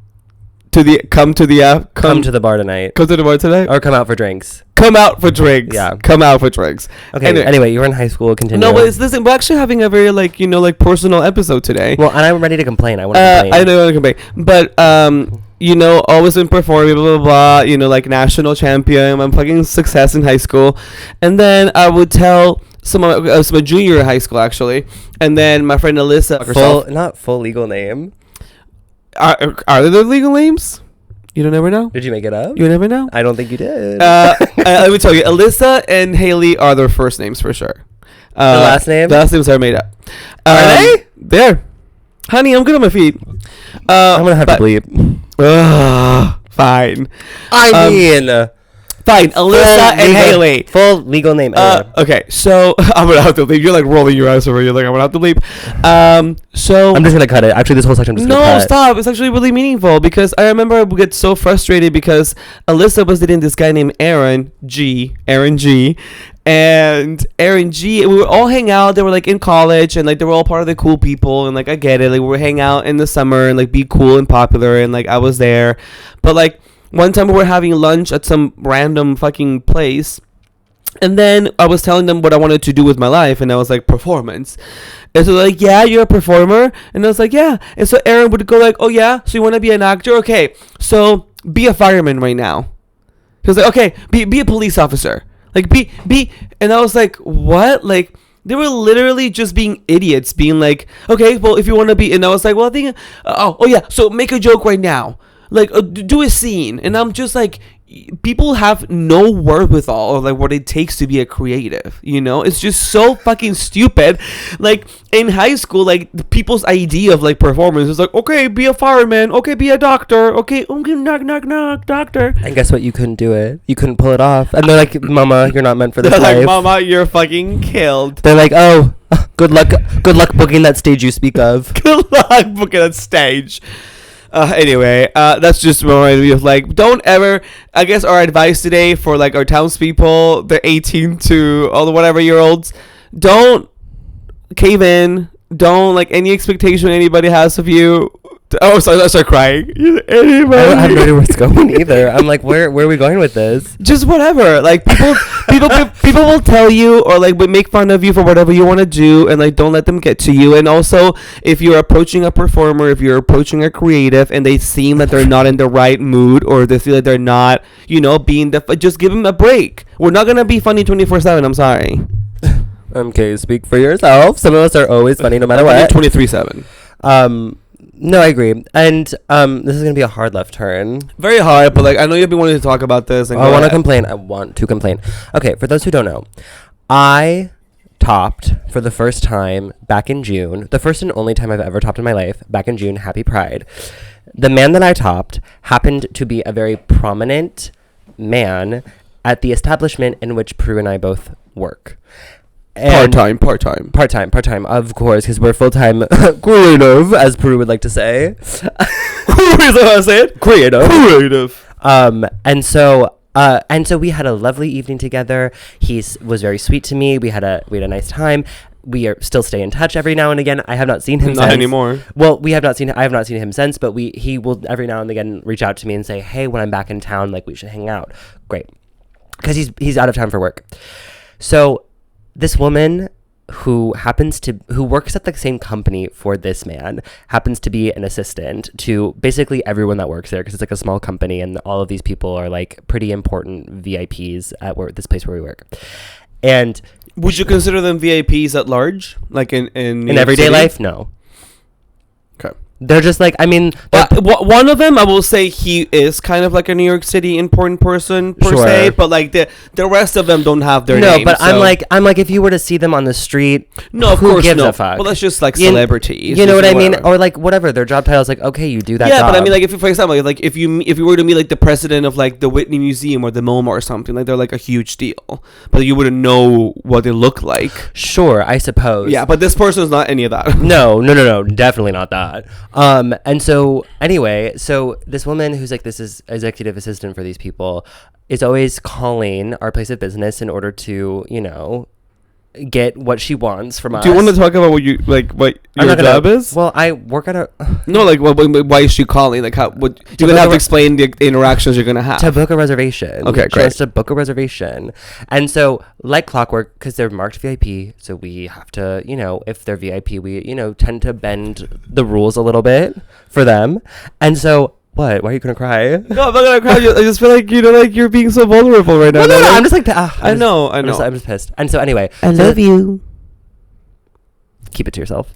to the bar tonight. Come to the bar tonight, or come out for drinks. Come out for drinks. Yeah, come out for drinks. Okay. Anyway, you were in high school. Continue. No, but listen, we're actually having a very personal episode today. Well, and I'm ready to complain. I want to complain. I know you want to complain, but you know, always been performing, blah, blah, blah, you know, like national champion. I'm fucking success in high school. And then I would tell I was a junior in high school, actually. And then my friend Alyssa. Not full legal name. Are there legal names? You don't ever know? Did you make it up? You never know? I don't think you did. Let me tell you, Alyssa and Haley are their first names for sure. The last name? The last names are made up. Are they? There. Honey, I'm good on my feet. I'm going to have to bleep. Fine. Fine. Alyssa and Haley. Full legal name. Okay, so I'm going to have to leave. You're like rolling your eyes over. You're like, I'm going to have to leave. So I'm just going to cut it. Actually, this whole section I'm just going to cut. No, stop. It's actually really meaningful because I remember I would get so frustrated because Alyssa was dating this guy named Aaron G. And Aaron G, we would all hang out. They were like in college and like they were all part of the cool people. And like, I get it. Like, we would hang out in the summer and like be cool and popular. And like, I was there. But like, one time we were having lunch at some random fucking place. And then I was telling them what I wanted to do with my life. And I was like, performance. And so they're like, yeah, you're a performer? And I was like, yeah. And so Aaron would go like, oh yeah? So you want to be an actor? Okay. So be a fireman right now. He was like, okay, be a police officer. Like, be. And I was like, what? Like, they were literally just being idiots. Being like, okay, well, if you want to be. And I was like, well, I think, oh yeah. So make a joke right now. Like, do a scene. And I'm just like, people have no wherewithal or like what it takes to be a creative, you know? It's just so fucking stupid. Like, in high school, like, people's idea of like performance is like, okay, be a fireman, okay, be a doctor, okay, knock, doctor. And guess what? You couldn't do it. You couldn't pull it off. And they're like, mama, you're not meant for this life. They're like, mama, you're fucking killed. They're like, oh, good luck booking that stage you speak of. Good luck booking that stage. Anyway, that's just my idea of like, don't ever, I guess our advice today for like our townspeople, the 18 to all the whatever year olds, don't cave in don't like any expectation anybody has of you. Oh, sorry, I start crying. Anybody? I have no idea where it's going either. I'm like, where are we going with this? Just whatever. Like people will tell you or like make fun of you for whatever you want to do, and like don't let them get to you. And also, if you're approaching a performer, if you're approaching a creative, and they seem that they're not in the right mood, or they feel like they're not, being just give them a break. We're not gonna be funny 24/7. I'm sorry. Okay, speak for yourself. Some of us are always funny no matter what. 23/7. No, I agree. And this is gonna be a hard left turn. Very hard, but like I know you've been wanting to talk about this. And I want to complain. Okay, for those who don't know, I topped for the first time back in June. The first and only time I've ever topped in my life. Back in June. Happy Pride. The man that I topped happened to be a very prominent man at the establishment in which Peru and I both work. Part-time, of course, because we're full-time creative, as Peru would like to say. Is that how I say it? Creative. And so we had a lovely evening together. He was very sweet to me. We had a nice time. We still stay in touch every now and again. I have not seen him not anymore. Well, I have not seen him since, but he will every now and again reach out to me and say, "Hey, when I'm back in town, like we should hang out." Great, because he's out of town for work. So this woman who works at the same company for this man happens to be an assistant to basically everyone that works there, because it's like a small company and all of these people are like pretty important VIPs at this place where we work. And would you consider them VIPs at large, like in everyday life? No. Okay. They're just like, I mean, one of them, I will say he is kind of like a New York City important person per se, but like the rest of them don't have their name. No, but so. I'm like, if you were to see them on the street, no, of who course, gives no. a fuck? Well, that's just like celebrities. You know what I mean? Or like whatever their job title is, like, okay, you do that. Yeah, job. but I mean, like, for example, like if you were to meet like the president of like the Whitney Museum or the MoMA or something, like they're like a huge deal, but you wouldn't know what they look like. Sure, I suppose. Yeah, but this person is not any of that. No, definitely not that. And so anyway, this woman who's like this is executive assistant for these people is always calling our place of business in order to, get what she wants from us. Do you want to talk about what your job is? Well, I work at a... No, like, why is she calling? Like, how? You're going to have to explain the interactions you're going to have. To book a reservation. Okay, great. She wants to book a reservation. And so, like clockwork, because they're marked VIP, so we have to, if they're VIP, we, tend to bend the rules a little bit for them. And so... What? Why are you gonna cry? No, I'm not gonna cry. I just feel like like you're being so vulnerable right now. No, I'm just like I know. I'm just pissed. And so anyway, I love you. Keep it to yourself.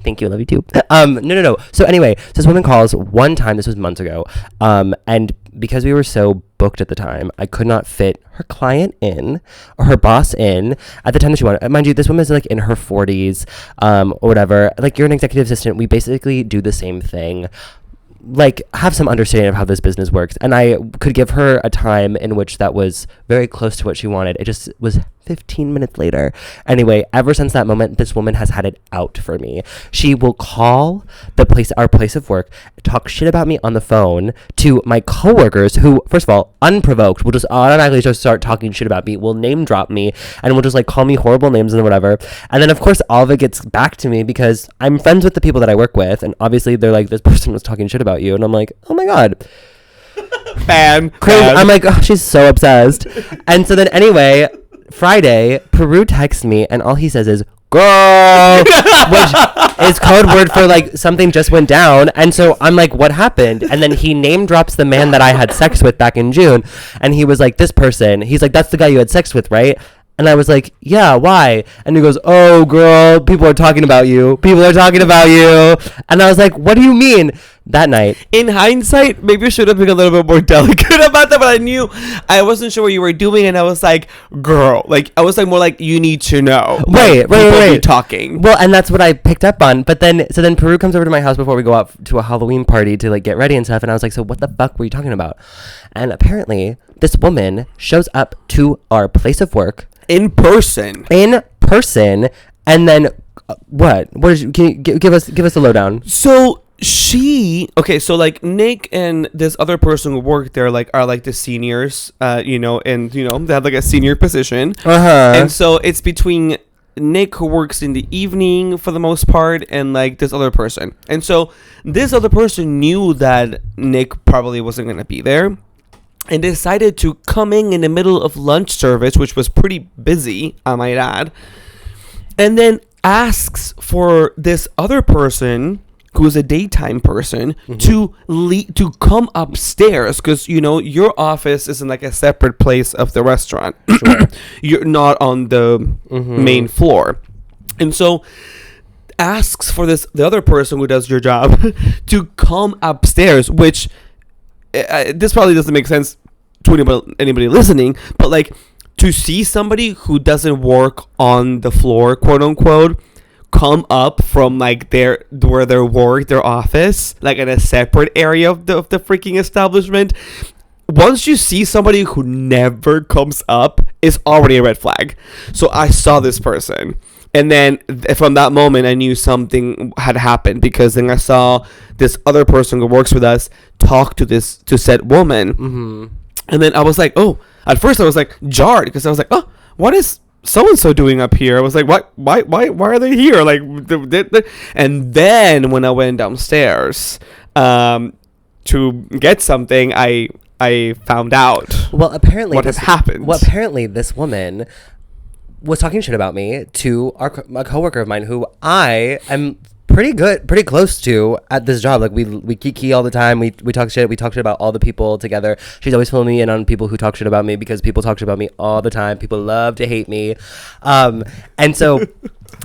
Thank you. I love you too. No. So anyway, so this woman calls one time. This was months ago. And because we were so booked at the time, I could not fit her client in or her boss in at the time that she wanted. Mind you, this woman is like in her 40s, or whatever. Like, you're an executive assistant. We basically do the same thing. Like, have some understanding of how this business works. And I could give her a time in which that was very close to what she wanted. It just was 15 minutes later. Anyway, ever since that moment, this woman has had it out for me. She will call our place of work, talk shit about me on the phone to my coworkers who, first of all, unprovoked, will just automatically just start talking shit about me, will name drop me, and will just like call me horrible names and whatever. And then of course all of it gets back to me because I'm friends with the people that I work with, and obviously they're like, this person was talking shit about you, and I'm like, oh my god. Fan. I'm like, oh, she's so obsessed. And so then anyway, Friday, Peru texts me, and all he says is, girl, which is code word for like something just went down. And so I'm like, what happened? And then he name drops the man that I had sex with back in June. And he was like, this person. He's like, that's the guy you had sex with, right? And I was like, yeah, why? And he goes, oh, girl, people are talking about you. People are talking about you. And I was like, what do you mean? That night. In hindsight, maybe I should have been a little bit more delicate about that, but I wasn't sure what you were doing, and I was like, girl, like, I was like more like, you need to know. Right. Talking. Well, and that's what I picked up on. But then Peru comes over to my house before we go out to a Halloween party to like get ready and stuff. And I was like, so what the fuck were you talking about? And apparently this woman shows up to our place of work. In person. And then what did you, can you give us the lowdown? So so like Nick and this other person who worked there are like the seniors, and they have like a senior position. Uh-huh. And so it's between Nick, who works in the evening for the most part, and like this other person. And so this other person knew that Nick probably wasn't going to be there and decided to come in the middle of lunch service, which was pretty busy, I might add, and then asks for this other person who is a daytime person to come upstairs, because your office is in like a separate place of the restaurant. Sure. You're not on the main floor, and so asks for the other person who does your job to come upstairs, which this probably doesn't make sense to anybody listening, but like, to see somebody who doesn't work on the floor, quote unquote, come up from like their office, like in a separate area of the freaking establishment. Once you see somebody who never comes up, it's already a red flag. So I saw this person, and then from that moment I knew something had happened, because then I saw this other person who works with us talk to said woman, and then I was like, oh, at first I was like jarred, because I was like, oh, what is so and so doing up here? I was like, what? Why are they here? Like, and then when I went downstairs to get something, I found out. Well, apparently what had happened. Well, apparently this woman was talking shit about me to a coworker of mine who I am pretty close to at this job. Like, we kiki all the time. We talk shit. We talk shit about all the people together. She's always filling me in on people who talk shit about me, because people talk shit about me all the time. People love to hate me. And so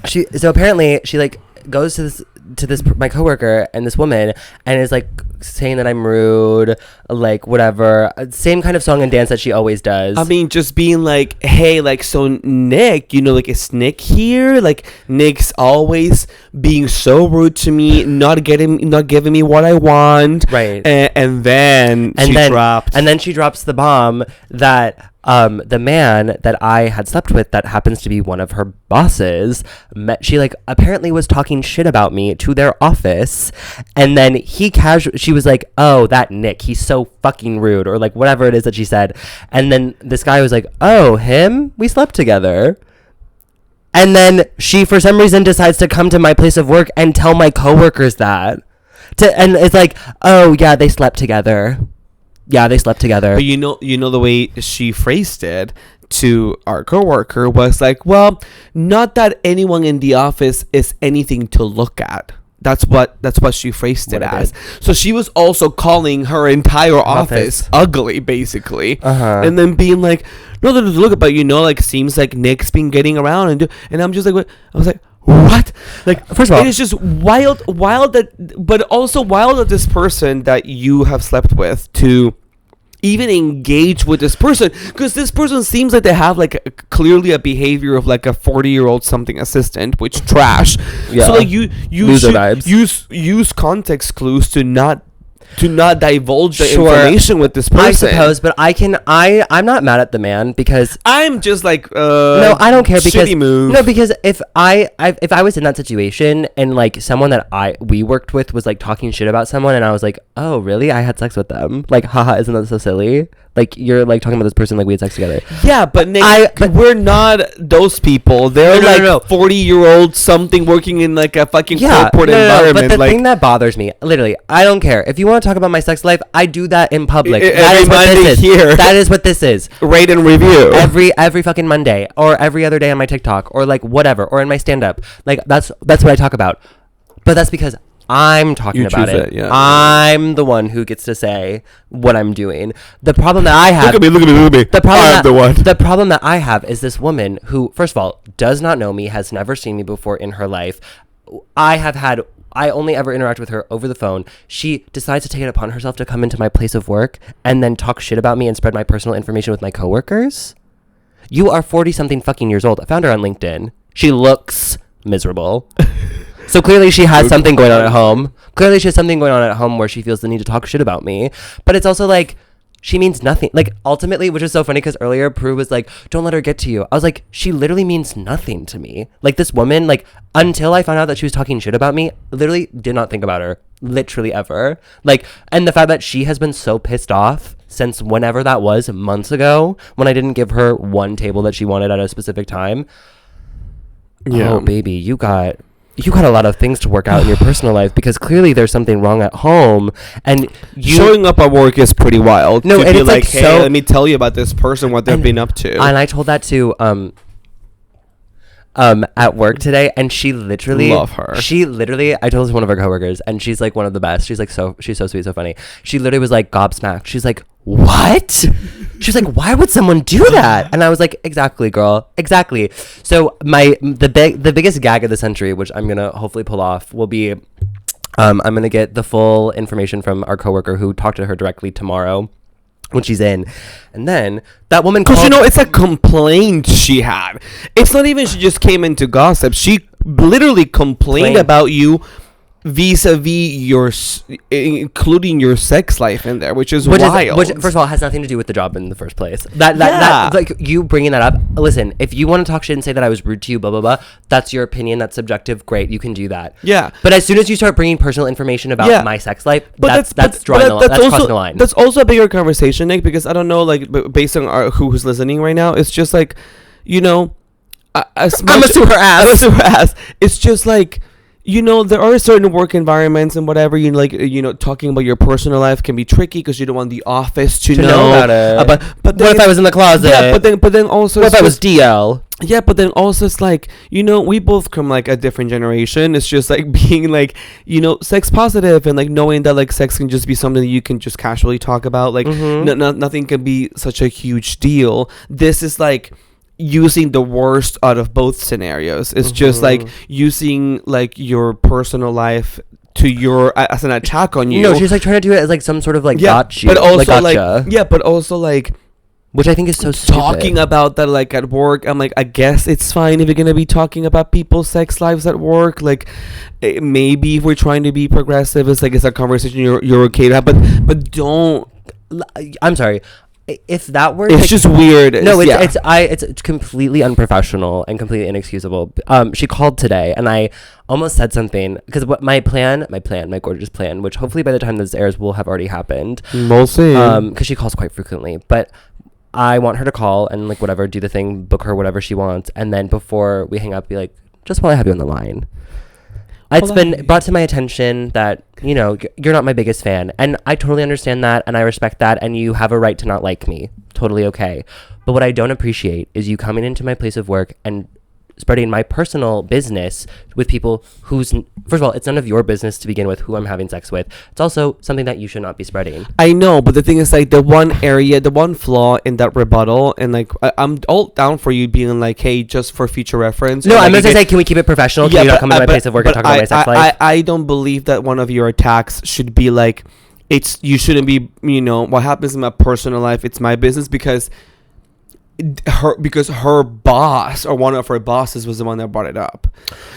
so apparently she like goes to this my coworker and this woman, and is like saying that I'm rude, like whatever, same kind of song and dance that she always does. I mean, just being like, hey, like, so Nick, like, is Nick here? Like, Nick's always being so rude to me, not giving me what I want, right? And then she drops the bomb that the man that I had slept with, that happens to be one of her bosses, she like apparently was talking shit about me to their office, and then she was like, oh, that Nick, he's so fucking rude, or like whatever it is that she said, and then this guy was like, oh, him, we slept together. And then she for some reason decides to come to my place of work and tell my coworkers that, and it's like, oh yeah, they slept together. Yeah, they slept together. But the way she phrased it to our coworker was like, well, not that anyone in the office is anything to look at. That's what she phrased it as. So she was also calling her entire office ugly, basically, and then being like, no, to look at, but like, seems like Nick's been getting around, and I'm just like, what? I was like, what? Like, first of all, it is just wild but also wild that this person that you have slept with to even engage with this person, because this person seems like they have like clearly a behavior of like a 40-year-old something assistant, which trash. Yeah. So like you use context clues to not divulge the information with this person. I suppose, but I'm not mad at the man, because I'm just like no, I don't care, because shitty move. No, because if I was in that situation and like someone that we worked with was like talking shit about someone, and I was like, oh really, I had sex with them, like, haha, isn't that so silly? Like, you're like talking about this person like we had sex together. Yeah, but Nick, but we're not those people. They're 40-year-old something working in like a fucking corporate environment. But the thing that bothers me, literally, I don't care. If you want to talk about my sex life, I do that in public. That is what this is. Here. That is what this is. Rate and review. Every fucking Monday, or every other day on my TikTok, or like whatever, or in my stand-up. Like, that's what I talk about. But that's because I'm talking about it. Yeah. I'm the one who gets to say what I'm doing. The problem that I have... Look at me. The problem that I have is this woman who, first of all, does not know me, has never seen me before in her life. I only ever interact with her over the phone. She decides to take it upon herself to come into my place of work and then talk shit about me and spread my personal information with my coworkers. You are 40-something fucking years old. I found her on LinkedIn. She looks miserable. So clearly she has something going on at home. Clearly she has something going on at home where she feels the need to talk shit about me. But it's also like, she means nothing. Like, ultimately, which is so funny, because earlier Peru was like, don't let her get to you. I was like, she literally means nothing to me. Like, this woman, like, until I found out that she was talking shit about me, literally did not think about her. Literally ever. Like, and the fact that she has been so pissed off since whenever that was, months ago, when I didn't give her one table that she wanted at a specific time. oh baby, you got a lot of things to work out in your personal life, because clearly there's something wrong at home, and showing up at work is pretty wild. No, to and be it's like, like, hey, so, let me tell you about this person, what they've been up to. And I told that to at work today, and she literally love her. I told this to one of our coworkers, and she's like one of the best. She's like she's so sweet, so funny. She literally was like gobsmacked. She's like, what? She's like, why would someone do that? And I was like, exactly, girl, exactly. So the biggest gag of the century, which I'm gonna hopefully pull off, will be I'm gonna get the full information from our coworker who talked to her directly tomorrow when she's in, and then that woman called, because it's a complaint she had. It's not even she just came into gossip. She literally complained about you vis-a-vis including your sex life in there, which is wild. Which first of all has nothing to do with the job in the first place. That like, you bringing that up. Listen, if you want to talk shit and say that I was rude to you, blah blah blah, that's your opinion. That's subjective. Great, you can do that. Yeah. But as soon as you start bringing personal information about my sex life, that's crossing the line. That's also a bigger conversation, Nick, because I don't know, like, based on who's listening right now, it's just like, I'm a super ass. It's just like, there are certain work environments and whatever, talking about your personal life can be tricky because you don't want the office to know about it. But then, what if I was in the closet? Yeah, but then also, what if I was DL? Yeah, but then also it's like, we both come like a different generation. It's just like being like, sex positive, and like knowing that like sex can just be something that you can just casually talk about. Like nothing can be such a huge deal. This is like using the worst out of both scenarios. It's just like using like your personal life as an attack on you. No, she's like trying to do it as like some sort of like gotcha. But also like which I think is so stupid. Talking about that like at work, I'm like, I guess it's fine if you're gonna be talking about people's sex lives at work. Like maybe if we're trying to be progressive, it's like it's a conversation you're okay to have, but don't. I'm sorry. If that were, it's like, just weird. No, it's completely unprofessional and completely inexcusable. She called today, and I almost said something because what my gorgeous plan, which hopefully by the time this airs will have already happened. We'll see. Because she calls quite frequently, but I want her to call and like whatever, do the thing, book her whatever she wants, and then before we hang up, be like, just while I have you on the line. It's been brought to my attention that, you're not my biggest fan. And I totally understand that, and I respect that, and you have a right to not like me. Totally okay. But what I don't appreciate is you coming into my place of work and spreading my personal business with people who's, first of all, it's none of your business to begin with who I'm having sex with. It's also something that you should not be spreading. I know, but the thing is, like, the one flaw in that rebuttal, and like, I'm all down for you being like, hey, just for future reference. No, I'm like, going to say, can we keep it professional? Can you not come to my place of work and talk about my sex life? I don't believe that one of your attacks should be like, you shouldn't be, what happens in my personal life, it's my business, because her boss or one of her bosses was the one that brought it up.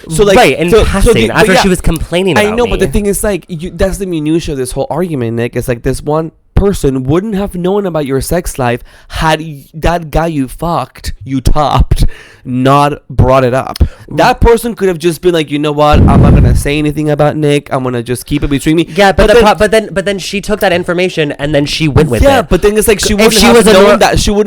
So like, right, and passing after she was complaining about me. I know, but the thing is, like, that's the minutia of this whole argument, Nick. It's like this one person wouldn't have known about your sex life had that guy you topped not brought it up. That person could have just been like, you know what, I'm not gonna say anything about Nick, I'm gonna just keep it between me. Yeah, but then she took that information and then she went with it. Yeah, but then it's like she wouldn't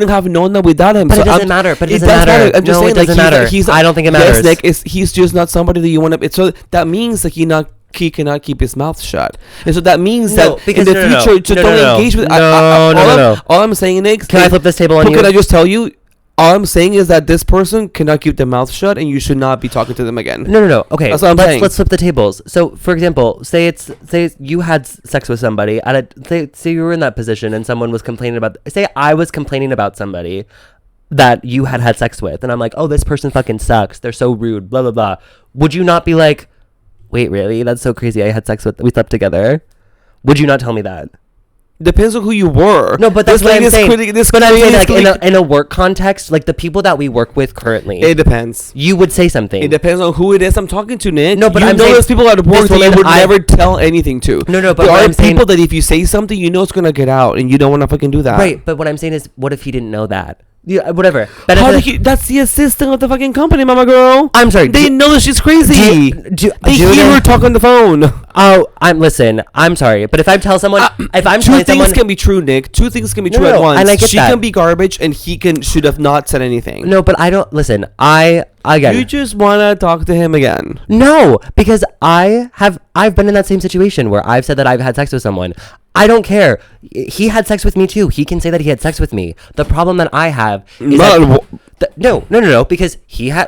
have known that without him. But it doesn't matter. But it doesn't matter. I'm just saying, it doesn't matter. I don't think it matters. Yes, Nick, he's just not somebody that you want to. So that means that he cannot keep his mouth shut, and so that means that in the future, just don't engage with. All I'm saying, Nick. Can I flip this table on you? Can I just tell you? All I'm saying is that this person cannot keep their mouth shut, and you should not be talking to them again. No. Okay, that's what I'm saying. Let's flip the tables. So, for example, say you had sex with somebody. Say you were in that position, and someone was complaining about. Say I was complaining about somebody that you had sex with, and I'm like, oh, this person fucking sucks. They're so rude. Blah blah blah. Would you not be like, wait, really? That's so crazy. We slept together. Would you not tell me that? Depends on who you were. No, but that's what I'm saying. But I'm saying, like, in a work context, like the people that we work with currently. It depends. You would say something. It depends on who it is I'm talking to, Nick. No, but I'm saying there's people at work that you would never tell anything to. No, but there are people that if you say something, it's gonna get out, and you don't want to fucking do that. Right, but what I'm saying is, what if he didn't know that? Yeah, whatever. That's the assistant of the fucking company, mama girl. I'm sorry. They know that she's crazy. They hear her talk on the phone. Oh, I'm sorry, but if I tell someone, if I'm two telling someone, things can be true, Nick. Two things can be true at once. And I get she that. can be garbage, and he should have not said anything. No, but I don't listen. Again, You just wanna talk to him again. No, because I've been in that same situation where I've said that I've had sex with someone. I don't care. He had sex with me too. He can say that he had sex with me. The problem that I have is no, because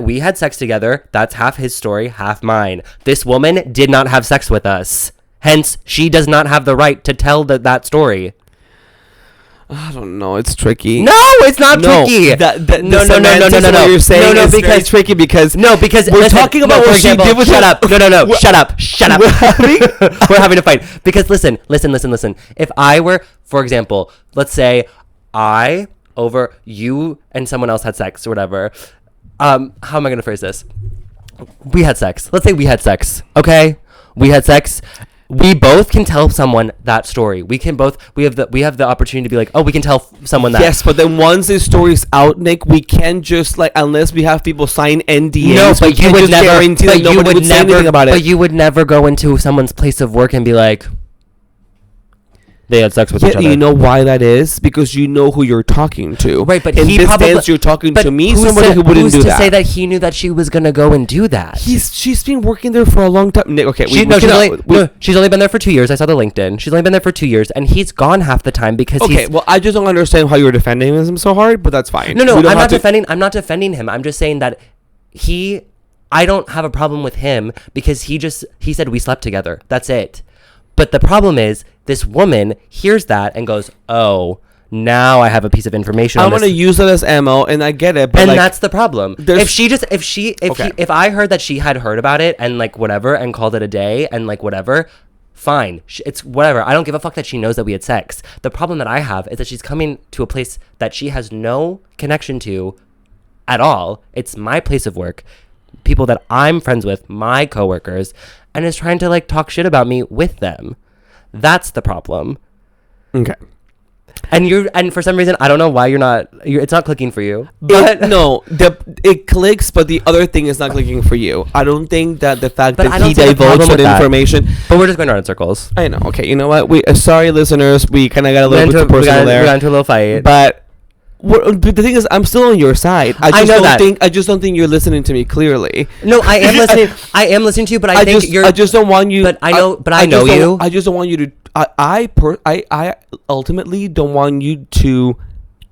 we had sex together. That's half his story, half mine. This woman did not have sex with us. Hence, she does not have the right to tell that story. I don't know. It's tricky. No, it's not tricky. No. What you're saying is very tricky because we're talking about what she did with. Shut up. No. Shut up. We're having a fight because listen. If I were, for example, let's say over you and someone else had sex or whatever. How am I going to phrase this? We had sex. Let's say we had sex. Okay, we had sex. We both can tell someone that story. We have the opportunity to be like, oh, we can tell someone that. Yes, but then once this story's out, Nick, we can't just unless we have people sign NDAs. No, but you would never guarantee that nobody would say anything about it. But you would never go into someone's place of work and be like, they had sex with each other. You know why that is? Because you know who you're talking to. Right, but in this stance, you're talking to me, somebody who wouldn't do that. Who's to say that he knew that she was gonna go and do that? She's been working there for a long time. Nick, okay, she's only been there for 2 years. I saw the LinkedIn. She's only been there for 2 years, and he's gone half the time because I just don't understand how you're defending him so hard, but that's fine. No, I'm not defending him. I'm just saying that I don't have a problem with him because he said we slept together. That's it. But the problem is, this woman hears that and goes, oh, now I have a piece of information. I'm going to use it as ammo, and I get it. But and that's the problem. If I heard that she had heard about it and whatever and called it a day and whatever, fine. It's whatever. I don't give a fuck that she knows that we had sex. The problem that I have is that she's coming to a place that she has no connection to at all. It's my place of work. People that I'm friends with, my coworkers, and is trying to talk shit about me with them. That's the problem. Okay. And for some reason I don't know why it's not clicking for you. But it clicks, but the other thing is not clicking for you. I don't think that the fact that he divulged that information. But we're just going around in circles. I know. Okay, you know what? Sorry, listeners. We kind of got a little bit too personal there. We got into a little fight. But the thing is, I'm still on your side. I just don't think you're listening to me clearly. No, I am listening. I am listening to you, but I just don't want you. But I know you. I just don't want you to. I ultimately don't want you to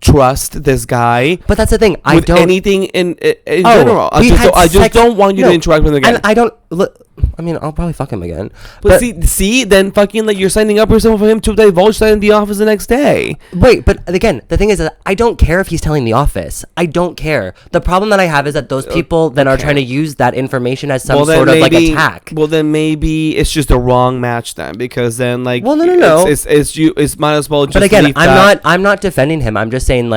trust this guy. But that's the thing. I don't anything in general. I just don't want you to interact with him again. And I don't. Look, I mean, I'll probably fuck him again. But see, then fucking you're signing up yourself for him to divulge that in the office the next day. Wait, but again, the thing is that I don't care if he's telling the office. I don't care. The problem that I have is that those people then are trying to use that information as some sort of attack. Well, then maybe it's just the wrong match then, because then well, no. It's might as well just. But again, I'm not defending him. I'm just saying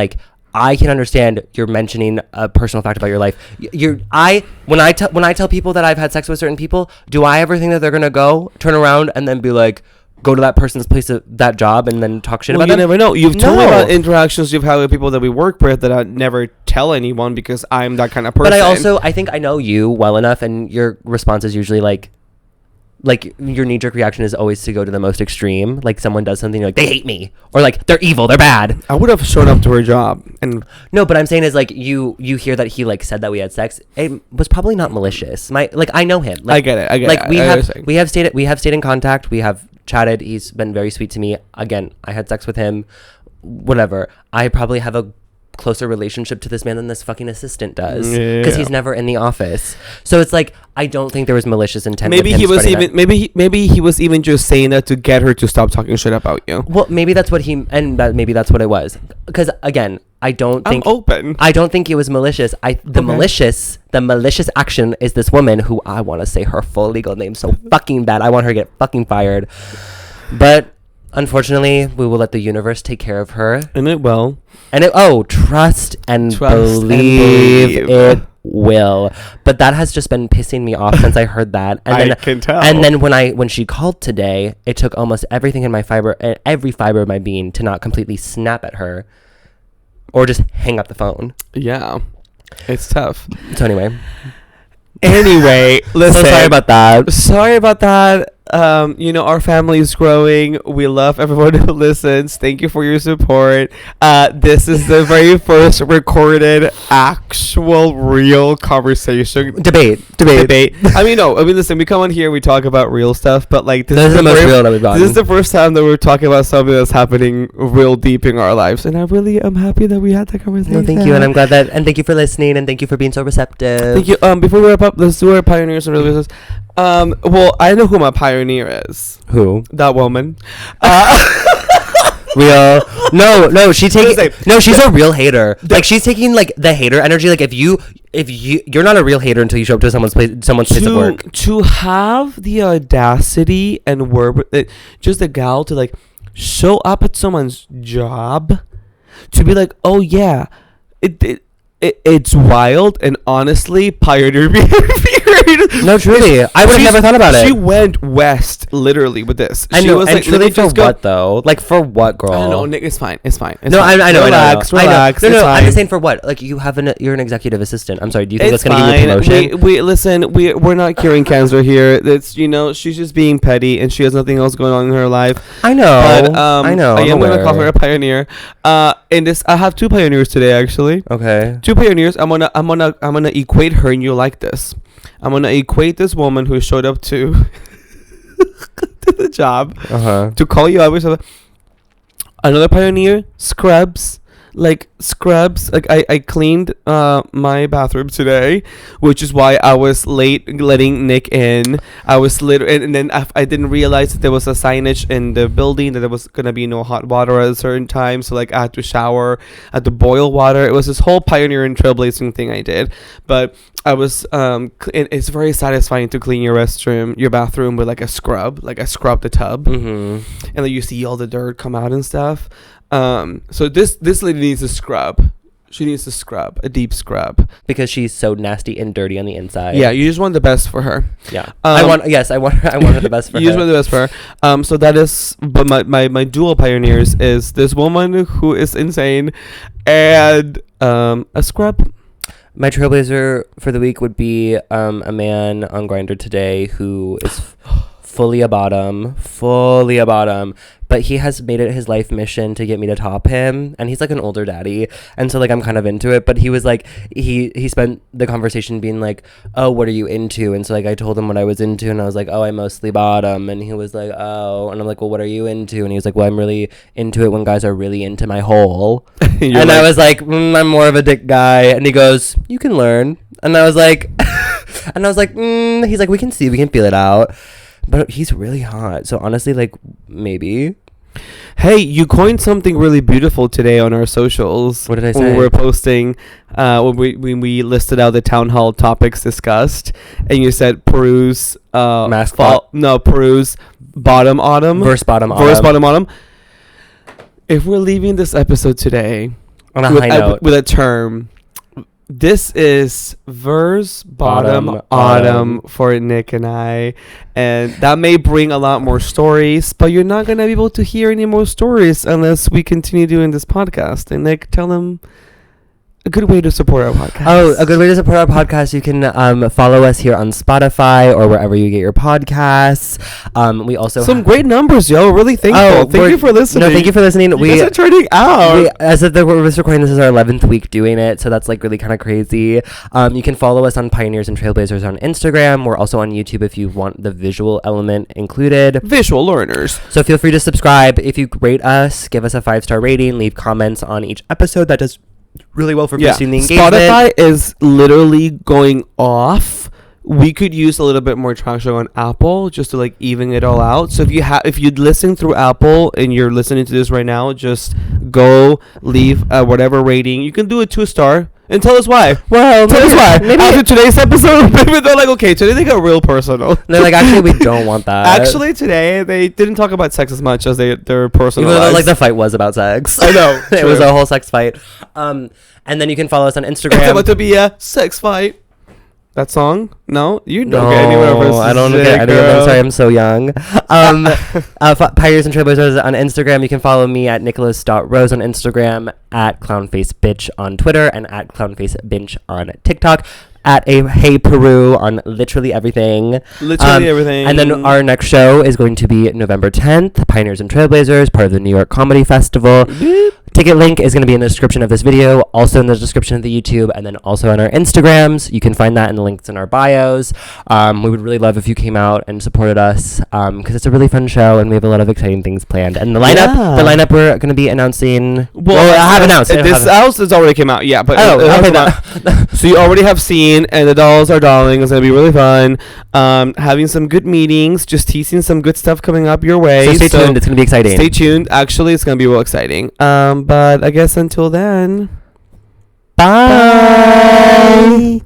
I can understand you're mentioning a personal fact about your life. When I tell people that I've had sex with certain people, do I ever think that they're gonna turn around and then be go to that person's place of that job and then talk shit about them? You never know. You've told me about interactions you've had with people that we work with that I never tell anyone because I'm that kind of person. But I think I know you well enough, and your response is usually your knee-jerk reaction is always to go to the most extreme. Someone does something, you're they hate me, or they're evil, they're bad. I would have shown up to her job. And no, but I'm saying is you hear that he said that we had sex. It was probably not malicious. I know him. I get it. We have stayed in contact. We have chatted. He's been very sweet to me. Again, I had sex with him. Whatever. I probably have a closer relationship to this man than this fucking assistant does, because he's never in the office. So it's I don't think there was malicious intent. Maybe he was even just saying that to get her to stop talking shit about you. Well, maybe that's what maybe that's what it was. Because again, I'm open. I don't think it was malicious. The malicious action is this woman who I want to say her full legal name so fucking bad. I want her to get fucking fired. But unfortunately, we will let the universe take care of her. And it will. Trust and believe it will. But that has just been pissing me off since I heard that. And I can tell. And then when she called today, it took almost everything in my every fiber of my being to not completely snap at her. or just hang up the phone. Yeah, it's tough. So anyway, listen. So sorry about that. Sorry about that. Our family is growing. We love everyone who listens. Thank you for your support. This is the very first recorded, actual, real conversation. Debate. Listen, we come on here, we talk about real stuff, but like this is the most real that we've gotten. This is the first time that we're talking about something that's happening real deep in our lives, and I really am happy that we had that conversation. No, thank you, and I'm glad that, and thank you for listening, and thank you for being so receptive. Thank you. Before we wrap up, let's do our pioneers and real business. Well, I know who my pioneer is. Who? That woman. Real? No. She's a real hater. Like she's taking like the hater energy. Like if you're not a real hater until you show up to someone's place of work. To have the audacity and just a gal to like show up at someone's job, to be like, oh yeah, it's wild and honestly pioneer behavior. No, truly, I would have never thought about it. She went west literally with this. I know, was and like, truly for what though? Like for what, girl? I don't know, Nick. It's fine. No, I know. Relax. No, I'm just fine. saying for what? Like you're an executive assistant. I'm sorry. Do you think that's gonna give you a promotion? Listen. We're not curing cancer here. It's she's just being petty and she has nothing else going on in her life. I know. But I know. I am gonna call her a pioneer. And this, I have 2 pioneers today actually. Okay. 2 pioneers. I'm gonna equate her, and you like this. I'm gonna equate this woman who showed up to to the job to call you out. Another pioneer, scrubs. Like I cleaned my bathroom today, which is why I was late letting Nick in. I was and then I didn't realize that there was a signage in the building that there was gonna be no hot water at a certain time. So like I had to shower, I had to boil water. It was this whole pioneer and trailblazing thing I did. But I was it's very satisfying to clean your bathroom with like a scrub. Like I scrub the tub, and then you see all the dirt come out and stuff. So this lady needs a scrub. She needs to scrub, a deep scrub, because she's so nasty and dirty on the inside. Yeah, you just want the best for her. Yeah, I want her the best for her. You just want the best for her. So that is, but my dual pioneers is this woman who is insane, and a scrub. My trailblazer for the week would be a man on Grindr today who is fully a bottom, but he has made it his life mission to get me to top him, and he's like an older daddy, and so like I'm kind of into it. But he was like, he spent the conversation being like, oh, what are you into? And so like I told him what I was into, and I was like, oh, I mostly bottom. And he was like, oh, and I'm like, well, what are you into? And he was like, well, I'm really into it when guys are really into my hole. And like, I was like, I'm more of a dick guy. And he goes, you can learn. And I was like he's like, we can feel it out. But he's really hot. So honestly, like, maybe. Hey, you coined something really beautiful today on our socials. What did I say? When we were posting, when we listed out the town hall topics discussed, and you said Peru's Peru's bottom autumn. Verse bottom autumn. If we're leaving this episode today on a high note with a term, this is verse bottom autumn for Nick and I, and that may bring a lot more stories, but you're not going to be able to hear any more stories unless we continue doing this podcast. And Nick, tell them a good way to support our podcast. Oh, a good way to support our podcast. You can follow us here on Spotify or wherever you get your podcasts. We also some great numbers, yo. Really thankful. Thank you for listening. No, thank you for listening. You guys are turning out. As of we're recording, this is our 11th week doing it, so that's like really kind of crazy. You can follow us on Pioneers and Trailblazers on Instagram. We're also on YouTube if you want the visual element included. Visual learners. So feel free to subscribe. If you rate us, give us a 5-star rating, leave comments on each episode. That does really well for boosting the engagement. Spotify is literally going off. We could use a little bit more traction on Apple just to like even it all out. So if you listen through Apple and you're listening to this right now, just go leave whatever rating. You can do a 2-star and tell us why. Well, tell us why. Maybe after today's episode, maybe they're like, okay, today they got real personal. They're like, actually, we don't want that. Actually, today they didn't talk about sex as much as their personal lives. Even though, like, the fight was about sex. I know. It was a whole sex fight. And then you can follow us on Instagram. It's about to be a sex fight. That song? No? You don't No, get any references. I don't get any of them. Sorry, I'm so young. Pioneers and Trailblazers on Instagram. You can follow me at nicholas.rose on Instagram, at clownfacebitch on Twitter, and at clownfacebinch on TikTok. At Hey Peru on literally everything. Literally everything. And then our next show is going to be November 10th, Pioneers and Trailblazers, part of the New York Comedy Festival. Boop. Ticket link is going to be in the description of this video, also in the description of the YouTube, and then also on our Instagrams. You can find that in the links in our bios. We would really love if you came out and supported us, because it's a really fun show, and we have a lot of exciting things planned. And the lineup we're going to be announcing. Well, I have announced. This house has already came out, yeah. But okay. So you already have seen, and the dolls are darling. It's going to be really fun. Having some good meetings, just teasing some good stuff coming up your way. So stay tuned. It's going to be exciting. Stay tuned. Actually, it's going to be real exciting. But I guess until then, Bye.